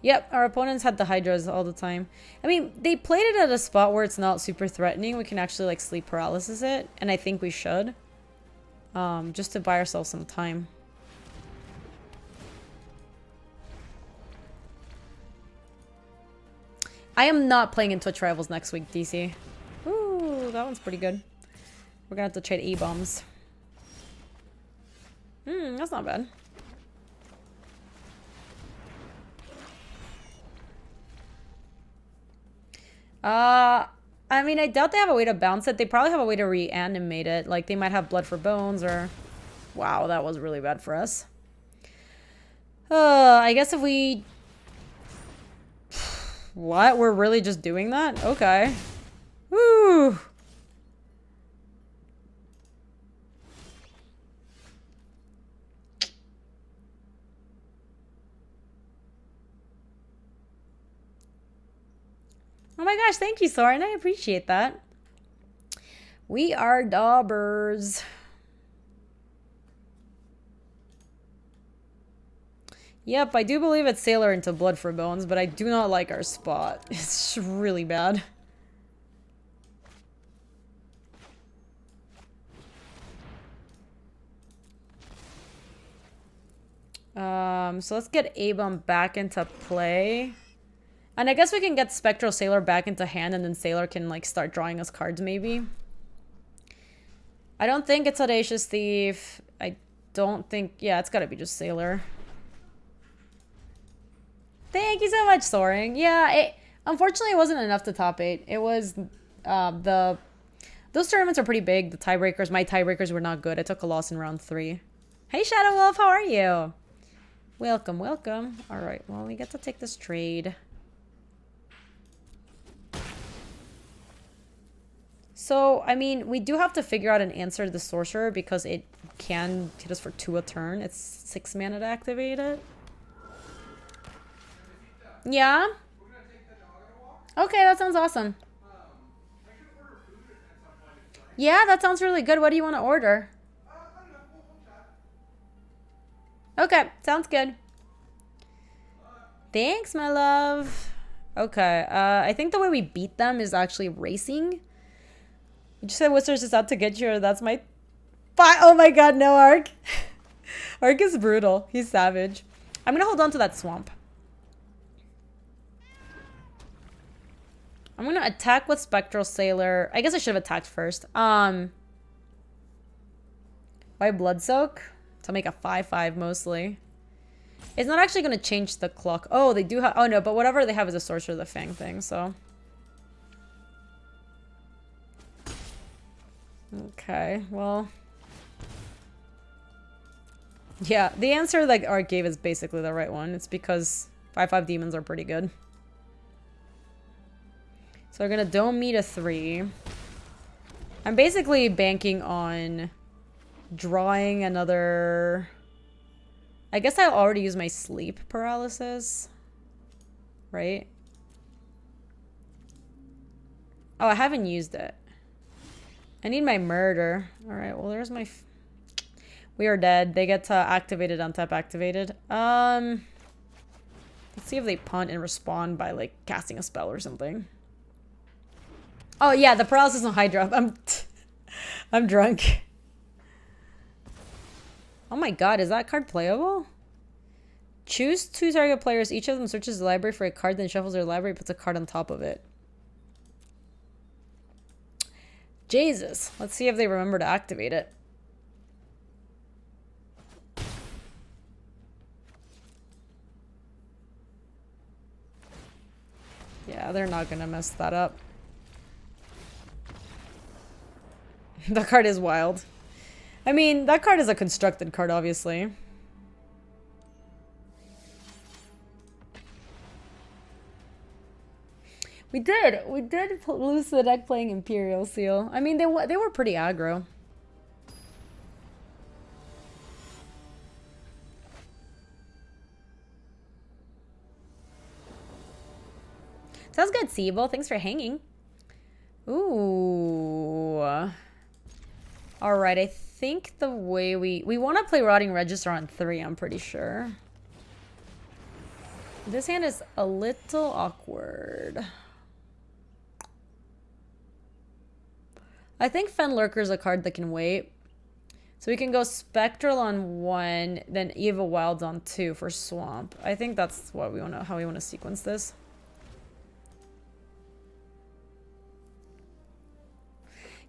Yep, our opponents had the Hydras all the time. I mean, they played it at a spot where it's not super threatening. We can actually, like, sleep paralysis it, and I think we should. Just to buy ourselves some time. I am not playing in Twitch Rivals next week, DC. Ooh, that one's pretty good. We're gonna have to trade A-bombs. That's not bad. I mean, I doubt they have a way to bounce it. They probably have a way to reanimate it. Like, they might have Blood for Bones or... Wow, that was really bad for us. I guess if we... What? We're really just doing that? Okay. Woo! Oh my gosh, thank you, Soren. I appreciate that. We are daubers. Yep, I do believe it's Sailor into Blood for Bones, but I do not like our spot. It's really bad. So let's get A-Bomb back into play. And I guess we can get Spectral Sailor back into hand and then Sailor can like start drawing us cards maybe. I don't think it's Audacious Thief. I don't think... Yeah, it's gotta be just Sailor. Thank you so much, Soaring. Yeah, unfortunately it wasn't enough to top 8. It was... Those tournaments are pretty big. The tiebreakers, my tiebreakers were not good. I took a loss in round 3. Hey, Shadow Wolf, how are you? Welcome, welcome. Alright, well, we get to take this trade. So, I mean, we do have to figure out an answer to the sorcerer because it can hit us for 2 a turn. It's 6 mana to activate it. Yeah? Okay, that sounds awesome. Yeah, that sounds really good. What do you want to order? Okay, sounds good. Thanks, my love. Okay, I think the way we beat them is actually racing. You just said Whistler's is out to get you, or that's my... Oh my god, no, Ark. Ark is brutal. He's savage. I'm gonna hold on to that swamp. I'm gonna attack with Spectral Sailor. I guess I should have attacked first. Why Blood Soak? To make a 5/5 mostly. It's not actually gonna change the clock. Oh, they do have... Oh no, but whatever they have is a Sorcerer of the Fang thing, so... Okay, well... Yeah, the answer that Ark gave is basically the right one. It's because 5/5 demons are pretty good. So we're gonna Dome me to 3. I'm basically banking on drawing another... I guess I'll already use my sleep paralysis. Right? Oh, I haven't used it. I need my murder. Alright, well there's my... We are dead. They get to activate it, untap activated. Let's see if they punt and respond by like casting a spell or something. Oh yeah, the paralysis on Hydra. I'm drunk. Oh my god, is that card playable? Choose 2 target players. Each of them searches the library for a card, then shuffles their library and puts a card on top of it. Jesus. Let's see if they remember to activate it. Yeah, they're not gonna mess that up. That card is wild. I mean, that card is a constructed card, obviously. We did lose the deck playing Imperial Seal. I mean, they were pretty aggro. Sounds good, Siebel. Thanks for hanging. Ooh. Alright, I think the way we want to play Rotting Register on 3, I'm pretty sure. This hand is a little awkward. I think Fen Lurker is a card that can wait. So we can go Spectral on 1, then Eva Wilds on 2 for Swamp. I think that's what we want to, how we want to sequence this.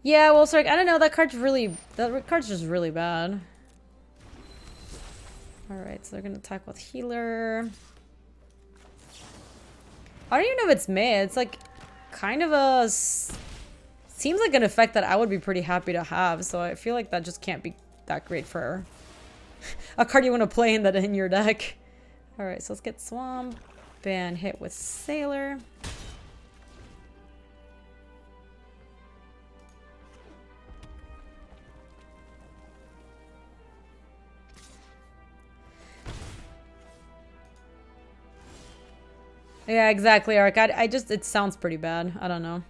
Yeah, well, sorry, I don't know. That card's just really bad. Alright, so they're gonna attack with Healer. I don't even know if it's May. It's like kind of a... Seems like an effect that I would be pretty happy to have, so I feel like that just can't be that great for a card you want to play in your deck. Alright, so let's get Swamp and hit with Sailor. Yeah, exactly, Ark. It sounds pretty bad. I don't know.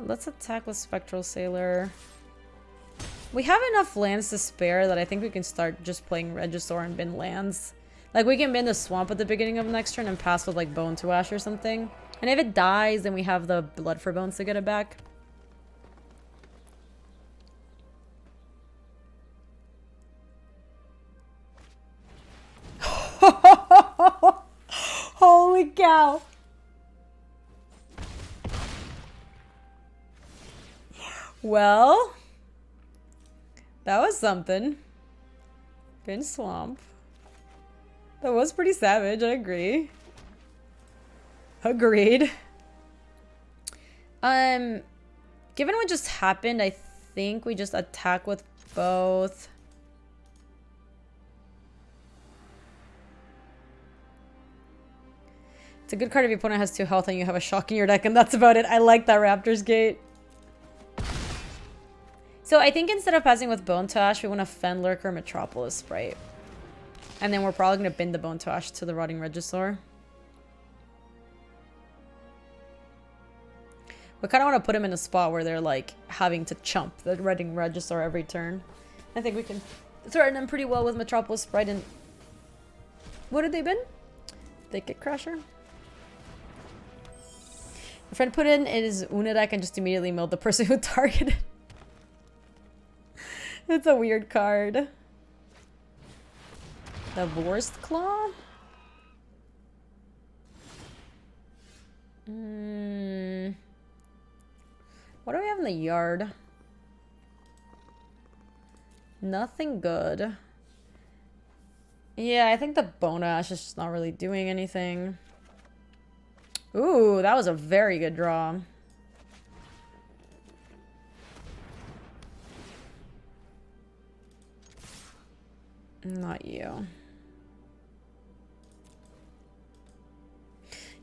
Let's attack with Spectral Sailor. We have enough lands to spare that I think we can start just playing Regisaur and bin lands. Like, we can bin the Swamp at the beginning of next turn and pass with, like, Bone to Ash or something. And if it dies, then we have the Blood for Bones to get it back. Holy cow. Well, that was something. Bin Swamp. That was pretty savage, I agree. Agreed. Given what just happened, I think we just attack with both. It's a good card if your opponent has 2 health and you have a shock in your deck, and that's about it. I like that Raptor's Gate. So I think instead of passing with Bone to Ash, we want to Fenlurker Metropolis Sprite. And then we're probably going to bin the Bone to Ash to the Rotting Regisaur. We kind of want to put him in a spot where they're like having to chump the Rotting Regisaur every turn. I think we can threaten them pretty well with Metropolis Sprite. And what did they bin? Thicket Crusher. My friend put in his Una deck and just immediately milled the person who targeted. It's a weird card. The Vorst Claw? What do we have in the yard? Nothing good. Yeah, I think the Bone Ash is just not really doing anything. Ooh, that was a very good draw. Not you.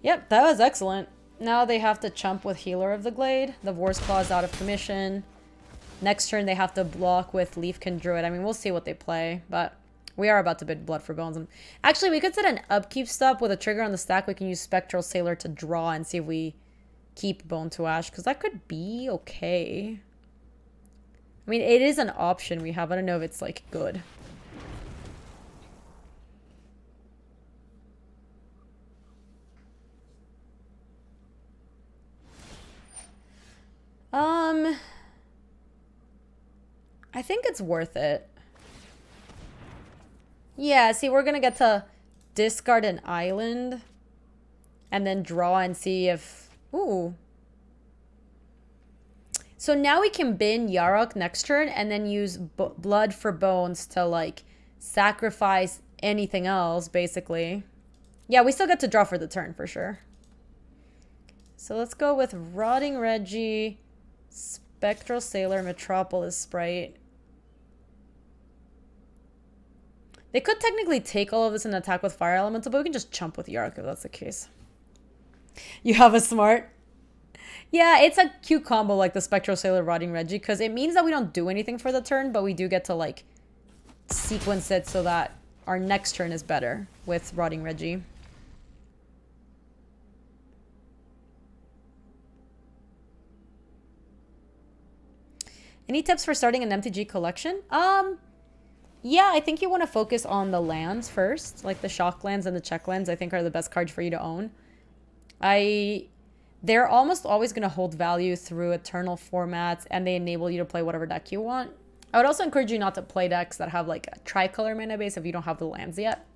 Yep, that was excellent. Now they have to chump with Healer of the Glade. The Vorst Claw is out of commission. Next turn they have to block with Leafkin Druid. I mean, we'll see what they play, but we are about to bid Blood for Bones. And actually, we could set an upkeep step with a trigger on the stack. We can use Spectral Sailor to draw and see if we keep Bone to Ash, because that could be okay. I mean, it is an option we have. I don't know if it's, like, good. I think it's worth it. Yeah, see, we're gonna get to discard an island and then draw and see if... Ooh. So now we can bin Yarok next turn and then use Blood for Bones to, like, sacrifice anything else, basically. Yeah, we still get to draw for the turn, for sure. So let's go with Rotting Reggie, Spectral Sailor, Metropolis Sprite. They could technically take all of this and attack with Fire Elemental, but we can just chump with Yarok if that's the case. You have a smart. Yeah, it's a cute combo like the Spectral Sailor, Rotting Reggie, because it means that we don't do anything for the turn, but we do get to, like, sequence it so that our next turn is better with Rotting Reggie. Any tips for starting an MTG collection? Yeah, I think you want to focus on the lands first. Like the Shock lands and the Check lands, I think, are the best cards for you to own. They're almost always going to hold value through Eternal formats, and they enable you to play whatever deck you want. I would also encourage you not to play decks that have like a tricolor mana base if you don't have the lands yet.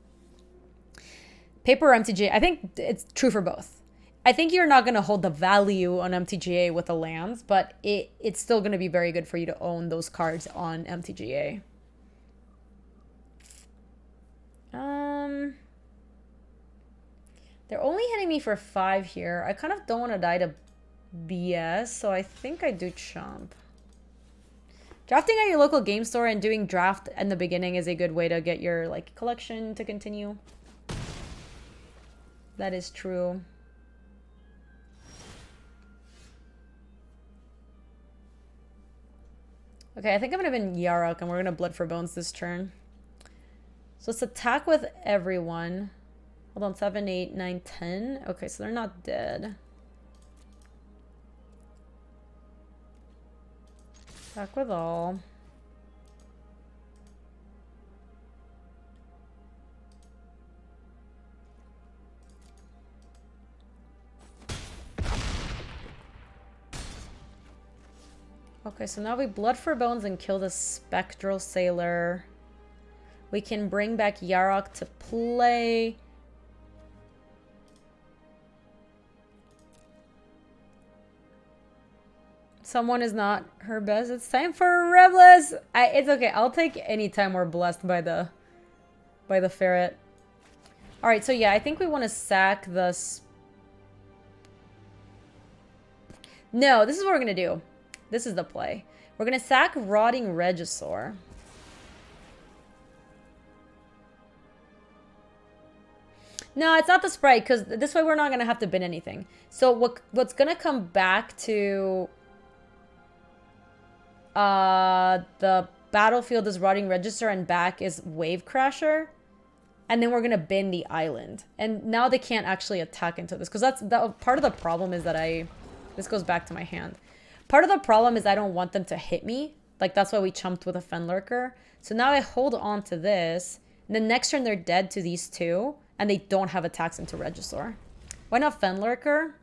Paper or MTGA, I think it's true for both. I think you're not going to hold the value on MTGA with the lands, but it's still going to be very good for you to own those cards on MTGA. They're only hitting me for 5 here. I kind of don't want to die to BS, so I think I do chomp. Drafting at your local game store and doing draft in the beginning is a good way to get your like collection to continue. That is true. Okay, I think I'm going to bin Yarok and we're going to Blood for Bones this turn. So let's attack with everyone. Hold on, 7, 8, 9, 10. Okay, so they're not dead. Attack with all. Okay, so now we Blood for Bones and kill the Spectral Sailor. We can bring back Yarok to play. Someone is not her best. It's time for Rebless. It's okay. I'll take any time we're blessed by the ferret. All right, so yeah, I think we want to sack the... No, this is what we're going to do. This is the play. We're going to sack Rotting Regisaur. No, it's not the Sprite, because this way we're not going to have to bin anything. So what's going to come back to the battlefield is Rotting Register, and back is Wave Crasher. And then we're going to bin the island. And now they can't actually attack into this. Because part of the problem is that this goes back to my hand. Part of the problem is I don't want them to hit me. Like, that's why we chumped with a Fenlurker. So now I hold on to this. And then next turn they're dead to these two. And they don't have attacks into Regisaur. Why not Fenlurker?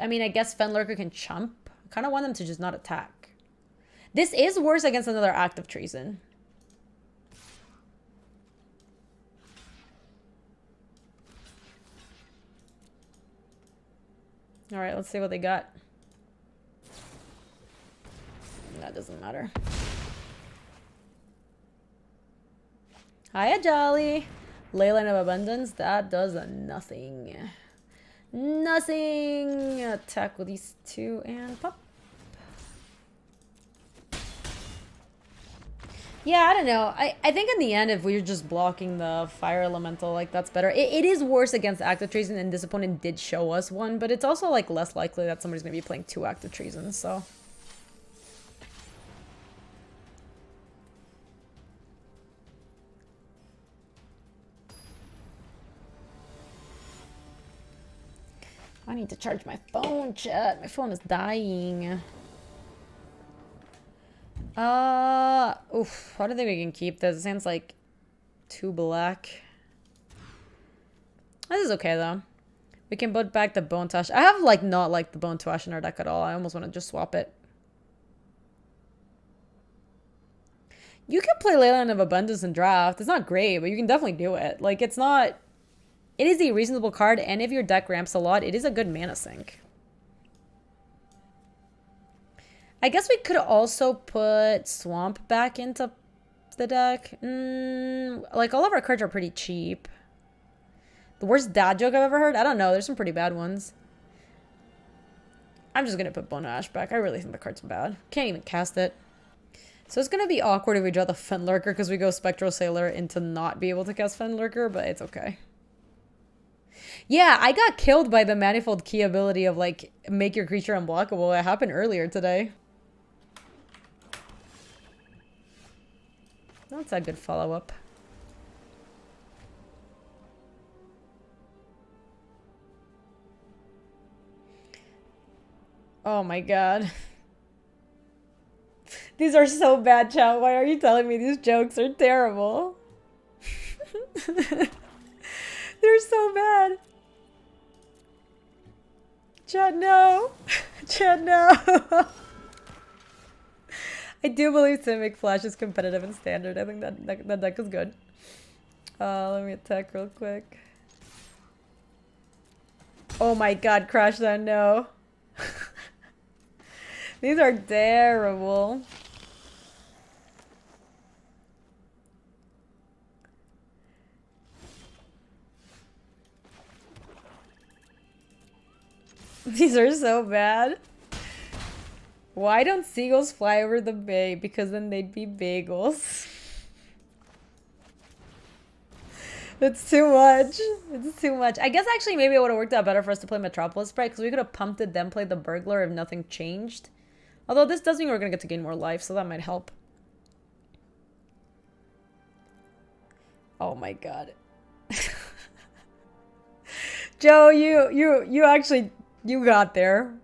I mean, I guess Fenlurker can chump. I kind of want them to just not attack. This is worse against another Act of Treason. Alright, let's see what they got. That doesn't matter. Hiya, Jolly. Leyline of Abundance. That does nothing. Nothing. Attack with these two and pop. Yeah, I don't know. I think in the end, if we're just blocking the Fire Elemental, like, that's better. It is worse against Active Treason, and this opponent did show us one, but it's also, like, less likely that somebody's going to be playing 2 Active Treasons, so... I need to charge my phone, chat. My phone is dying. Oof. I don't think we can keep this. It sounds like 2 black. This is okay, though. We can put back the Bone Tosh. I have, like, not liked the Bone Tosh in our deck at all. I almost want to just swap it. You can play Leyline of Abundance in draft. It's not great, but you can definitely do it. Like, it's not... It is a reasonable card, and if your deck ramps a lot, it is a good mana sink. I guess we could also put Swamp back into the deck. Like, all of our cards are pretty cheap. The worst dad joke I've ever heard? I don't know. There's some pretty bad ones. I'm just going to put Bone Ash back. I really think the card's bad. Can't even cast it. So it's going to be awkward if we draw the Fenlurker because we go Spectral Sailor into not be able to cast Fenlurker, but it's okay. Yeah, I got killed by the Manifold Key ability of, like, make your creature unblockable. It happened earlier today. That's a good follow-up. Oh my god. These are so bad, chat. Why are you telling me these jokes are terrible? They're so bad. Chat, no. Chat, no. I do believe Simic Flash is competitive in Standard. I think that deck is good. Let me attack real quick. Oh my god, Crash that, no. These are terrible. These are so bad. Why don't seagulls fly over the bay? Because then they'd be bagels. It's too much. It's too much. I guess actually maybe it would have worked out better for us to play Metropolis Sprite because we could have pumped it, then played the Burglar if nothing changed. Although this does mean we're going to get to gain more life, so that might help. Oh my god. Joe, you actually, you got there.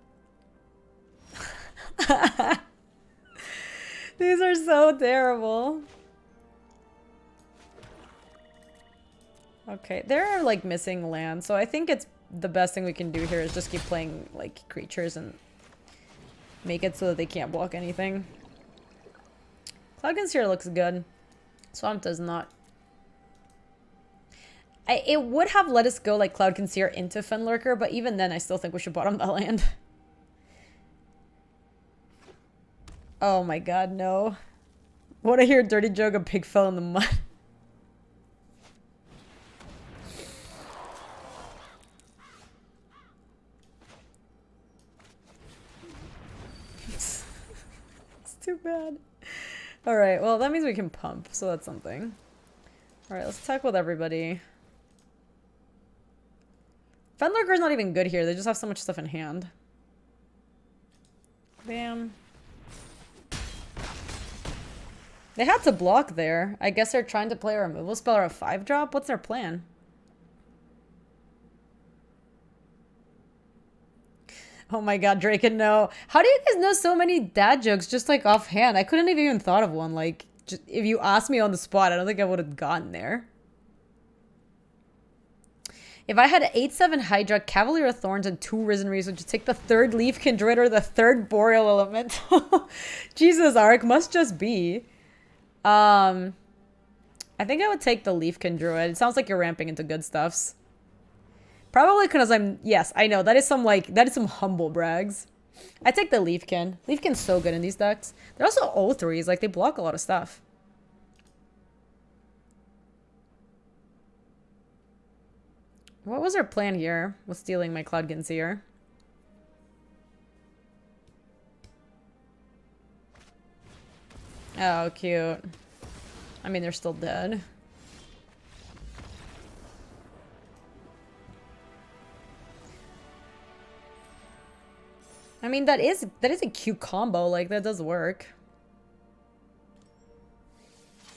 These are so terrible. Okay, they're like missing land, so I think it's the best thing we can do here is just keep playing like creatures and make it so that they can't block anything. Cloud Concealer looks good. Swamp does not. It would have let us go like Cloud Concealer into Fenlurker, but even then I still think we should bottom that land. Oh my god, no. Want to hear a dirty joke? A pig fell in the mud. It's too bad. Alright, well that means we can pump, so that's something. Alright, let's attack with everybody. Fenlurker's not even good here. They just have so much stuff in hand. Bam. They had to block there. I guess they're trying to play a removal spell or a 5-drop. What's their plan? Oh my god, Draken, no. How do you guys know so many dad jokes just like offhand? I couldn't have even thought of one. Like, just, if you asked me on the spot, I don't think I would have gotten there. If I had 8/7 Hydra, Cavalier of Thorns, and 2 Risen Reefs, would you take the 3rd Leafkin Druid or the 3rd Boreal Elemental? Jesus, Ark, must just be. I think I would take the Leafkin Druid. It sounds like you're ramping into good stuffs. Probably because yes, I know. That is some humble brags. I take the Leafkin. Leafkin's so good in these decks. They're also O3s. Like, they block a lot of stuff. What was our plan here with stealing my Cloudkin Seer? Oh, cute. I mean, they're still dead. I mean, that is a cute combo. Like, that does work.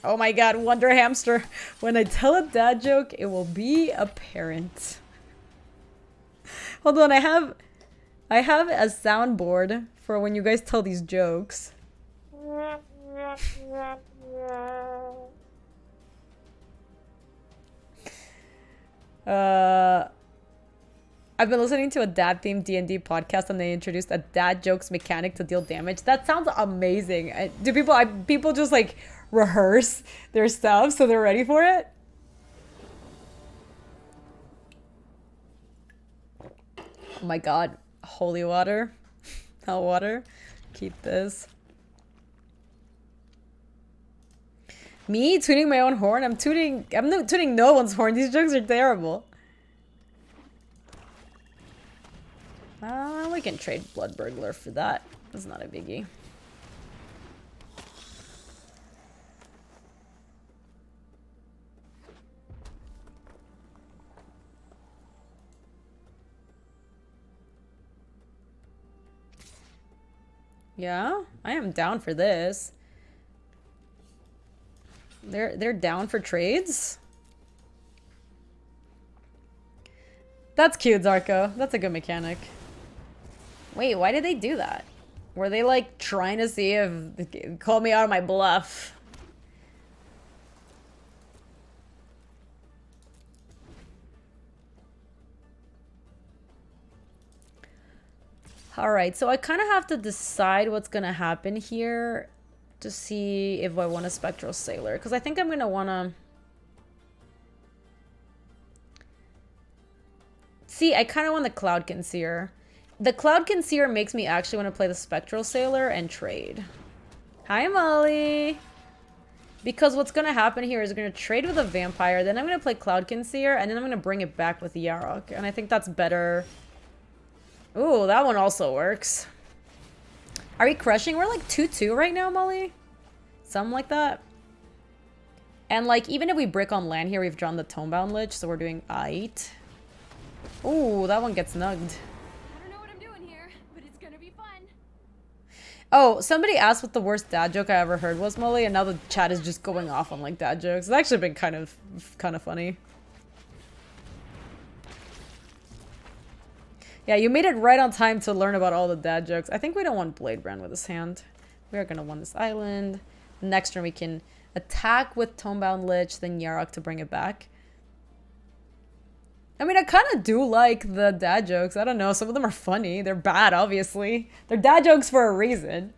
Oh my god, Wonder Hamster. When I tell a dad joke, it will be apparent. Hold on, I have a soundboard for when you guys tell these jokes. I've been listening to a dad-themed D&D podcast, and they introduced a dad jokes mechanic to deal damage. That sounds amazing. Do people just like rehearse their stuff so they're ready for it? Oh my god. Holy water. Hell water. Keep this. Me tooting my own horn? I'm not tooting no one's horn. These jokes are terrible. We can trade Blood Burglar for that. That's not a biggie. Yeah, I am down for this. They're down for trades? That's cute, Zarko. That's a good mechanic. Wait, why did they do that? Were they like trying to see if call me out of my bluff? Alright, so I kind of have to decide what's going to happen here to see if I want a Spectral Sailor. Because I think I'm going to want to... See, I kind of want the Cloudkin Seer. The Cloudkin Seer makes me actually want to play the Spectral Sailor and trade. Hi, Molly! Because what's going to happen here is I'm going to trade with a Vampire, then I'm going to play Cloudkin Seer, and then I'm going to bring it back with Yarok. And I think that's better. Ooh, that one also works. Are we crushing? We're like 2-2 right now, Molly? Something like that. And like, even if we brick on land here, we've drawn the Tomebound Lich, so we're doing aight. Ooh, that one gets nugged. Oh, somebody asked what the worst dad joke I ever heard was, Molly, and now the chat is just going off on like dad jokes. It's actually been kind of funny. Yeah, you made it right on time to learn about all the dad jokes. I think we don't want Bladebrand with his hand. We are gonna win this island. Next turn we can attack with Tomebound Lich, then Yarok to bring it back. I mean, I kind of do like the dad jokes. I don't know. Some of them are funny. They're bad, obviously. They're dad jokes for a reason.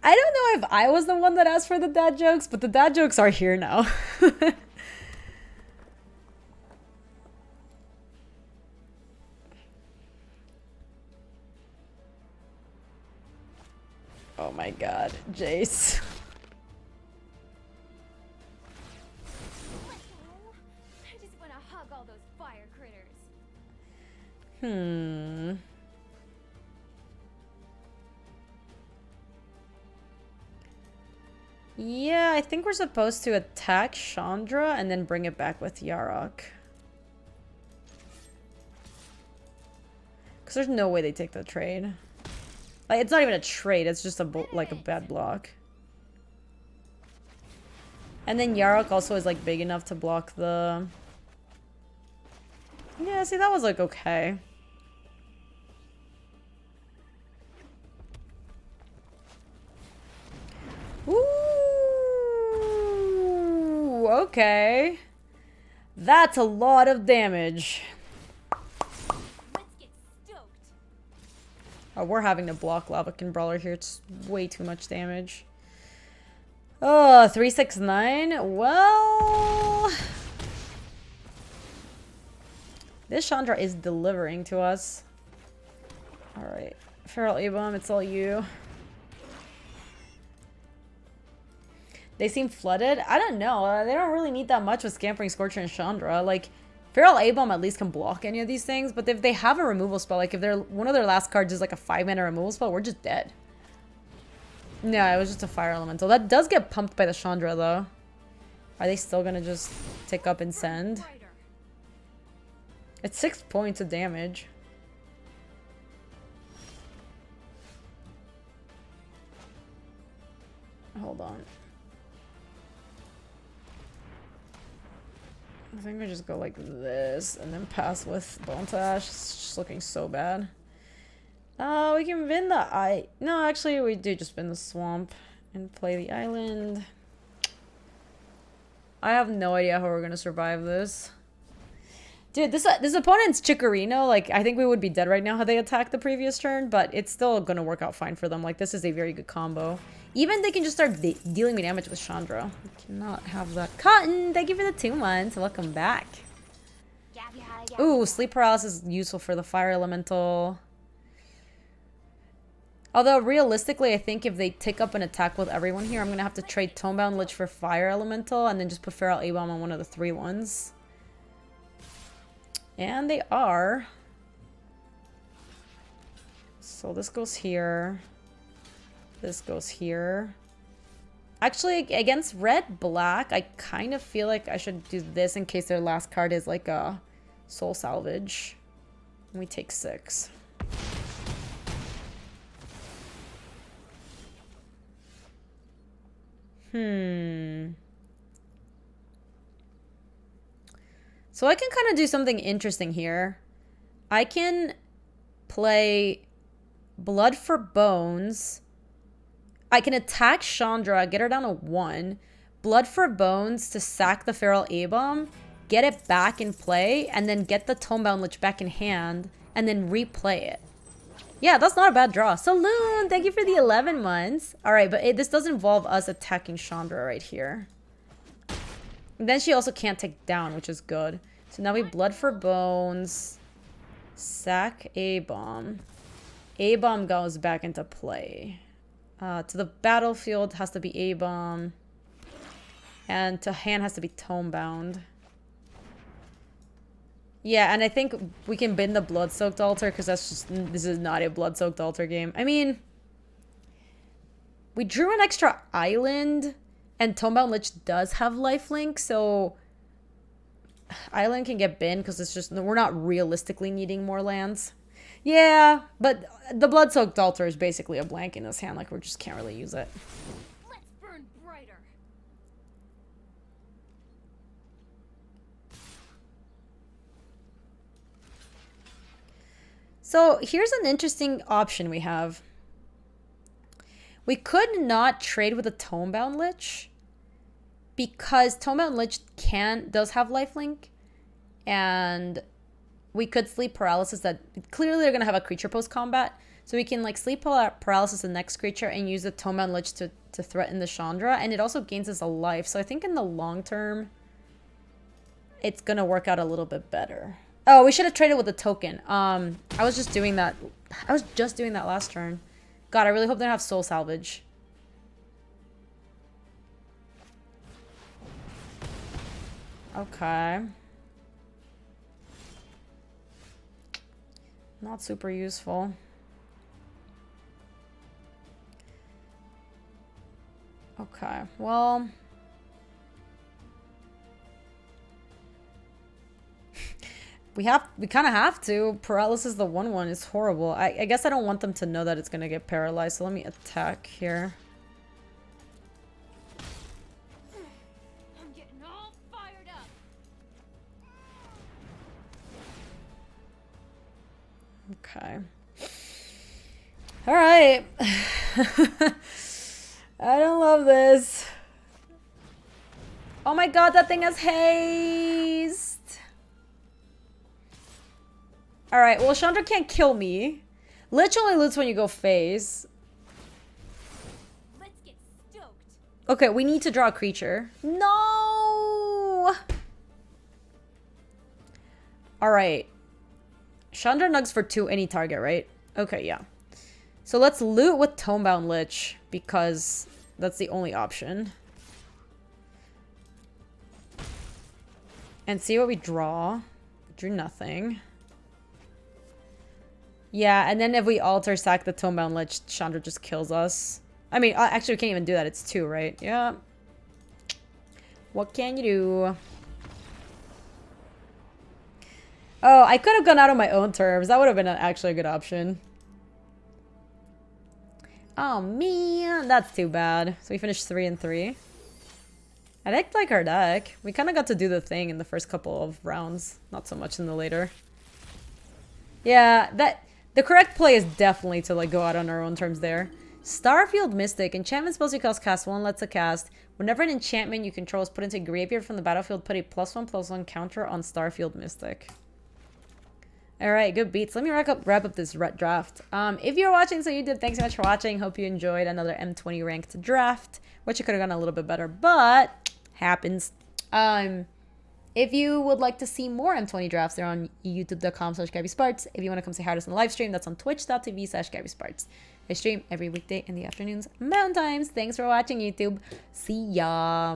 I don't know if I was the one that asked for the dad jokes, but the dad jokes are here now. Oh my god. Jace. Yeah, I think we're supposed to attack Chandra and then bring it back with Yarok. Because there's no way they take the trade. Like, it's not even a trade, it's just a bad block. And then Yarok also is like big enough to block the... Yeah, see, that was like okay. Ooh, okay. That's a lot of damage. Oh, we're having to block Lavakin Brawler here. It's way too much damage. Oh, 369? Well... This Chandra is delivering to us. Alright. Feral A-Bomb, it's all you. They seem flooded? I don't know. They don't really need that much with Scampering Scorcher and Chandra. Like, Feral A-Bomb at least can block any of these things, but if they have a removal spell, like if they're one of their last cards is like a 5-mana removal spell, we're just dead. No, it was just a Fire Elemental. That does get pumped by the Chandra, though. Are they still gonna just tick up and send? It's 6 points of damage. Hold on. I think we just go like this and then pass with Bone Tash. It's just looking so bad. We can win the No, actually, we do just win the swamp and play the island. I have no idea how we're gonna survive this. Dude, this opponent's Chikorino, like, I think we would be dead right now had they attacked the previous turn, but it's still gonna work out fine for them. Like, this is a very good combo. Even they can just start dealing me damage with Chandra. We cannot have that. Cotton, thank you for the 2 months. Welcome back. Ooh, Sleep Paralysis is useful for the Fire Elemental. Although, realistically, I think if they tick up an attack with everyone here, I'm gonna have to trade Tomebound Lich for Fire Elemental and then just put Feral A-Bomb on one of the 3 ones. And they are. So this goes here. This goes here. Actually, against red, black, I kind of feel like I should do this in case their last card is like a Soul Salvage. And we take 6. So I can kind of do something interesting here. I can play Blood for Bones. I can attack Chandra, get her down to 1. Blood for Bones to sack the Feral A-Bomb, get it back in play, and then get the Tomebound Lich back in hand, and then replay it. Yeah, that's not a bad draw. Saloon, thank you for the 11 months. All right, but this does involve us attacking Chandra right here. And then she also can't take down, which is good. So now we Blood for Bones. Sack A-Bomb. A-Bomb goes back into play. To the battlefield has to be A-Bomb. And to hand has to be Tomebound. Yeah, and I think we can bin the Blood-Soaked Altar because this is not a Blood-Soaked Altar game. I mean, we drew an extra island, and Tomebound Lich does have lifelink, so island can get binned because it's just we're not realistically needing more lands. Yeah, but the Blood-Soaked Altar is basically a blank in this hand, like we just can't really use it. Let's burn brighter. So here's an interesting option we have. We could not trade with a Tomebound Lich because Tomebound Lich does have lifelink, and we could Sleep Paralysis that clearly they're gonna have a creature post combat, so we can like Sleep Paralysis the next creature and use the Tomebound Lich to threaten the Chandra, and it also gains us a life. So I think in the long term, it's gonna work out a little bit better. Oh, we should have traded with a token. I was just doing that. I was just doing that last turn. God, I really hope they don't have Soul Salvage. Okay. Not super useful. Okay, well... we kind of have to. Paralysis the 1/1 is horrible. I guess I don't want them to know that it's gonna get paralyzed, so let me attack here. I'm getting all fired up. Okay. Alright. I don't love this. Oh my god, that thing has haste. Alright, well, Chandra can't kill me. Lich only loots when you go phase. Let's get stoked. Okay, we need to draw a creature. No! Alright. Chandra nugs for 2 any target, right? Okay, yeah. So let's loot with Tomebound Lich, because that's the only option. And see what we draw. Drew nothing. Yeah, and then if we alter sack the Tomebound Lich, Chandra just kills us. I mean, actually we can't even do that. It's 2, right? Yeah. What can you do? Oh, I could have gone out on my own terms. That would have been actually a good option. Oh, man. That's too bad. So we finished 3 and 3. I like our deck. We kind of got to do the thing in the first couple of rounds. Not so much in the later. Yeah, the correct play is definitely to like go out on our own terms there. Starfield Mystic. Enchantment spells you cast 1 lets a cast. Whenever an enchantment you control is put into a graveyard from the battlefield, put a +1/+1 counter on Starfield Mystic. Alright, good beats. Let me wrap up this draft. If you're watching, so you did, thanks so much for watching. Hope you enjoyed another M20 ranked draft, which it could have gone a little bit better, but happens. If you would like to see more M20 drafts, they're on youtube.com/GabbySpartz. If you want to come say hi to us on the live stream, that's on twitch.tv/GabbySpartz. I stream every weekday in the afternoons, Mountain Times. Thanks for watching, YouTube. See ya.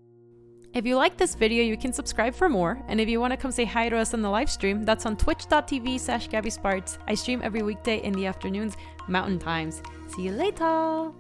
If you like this video, you can subscribe for more. And if you want to come say hi to us on the live stream, that's on twitch.tv/GabbySpartz. I stream every weekday in the afternoons, Mountain Times. See you later.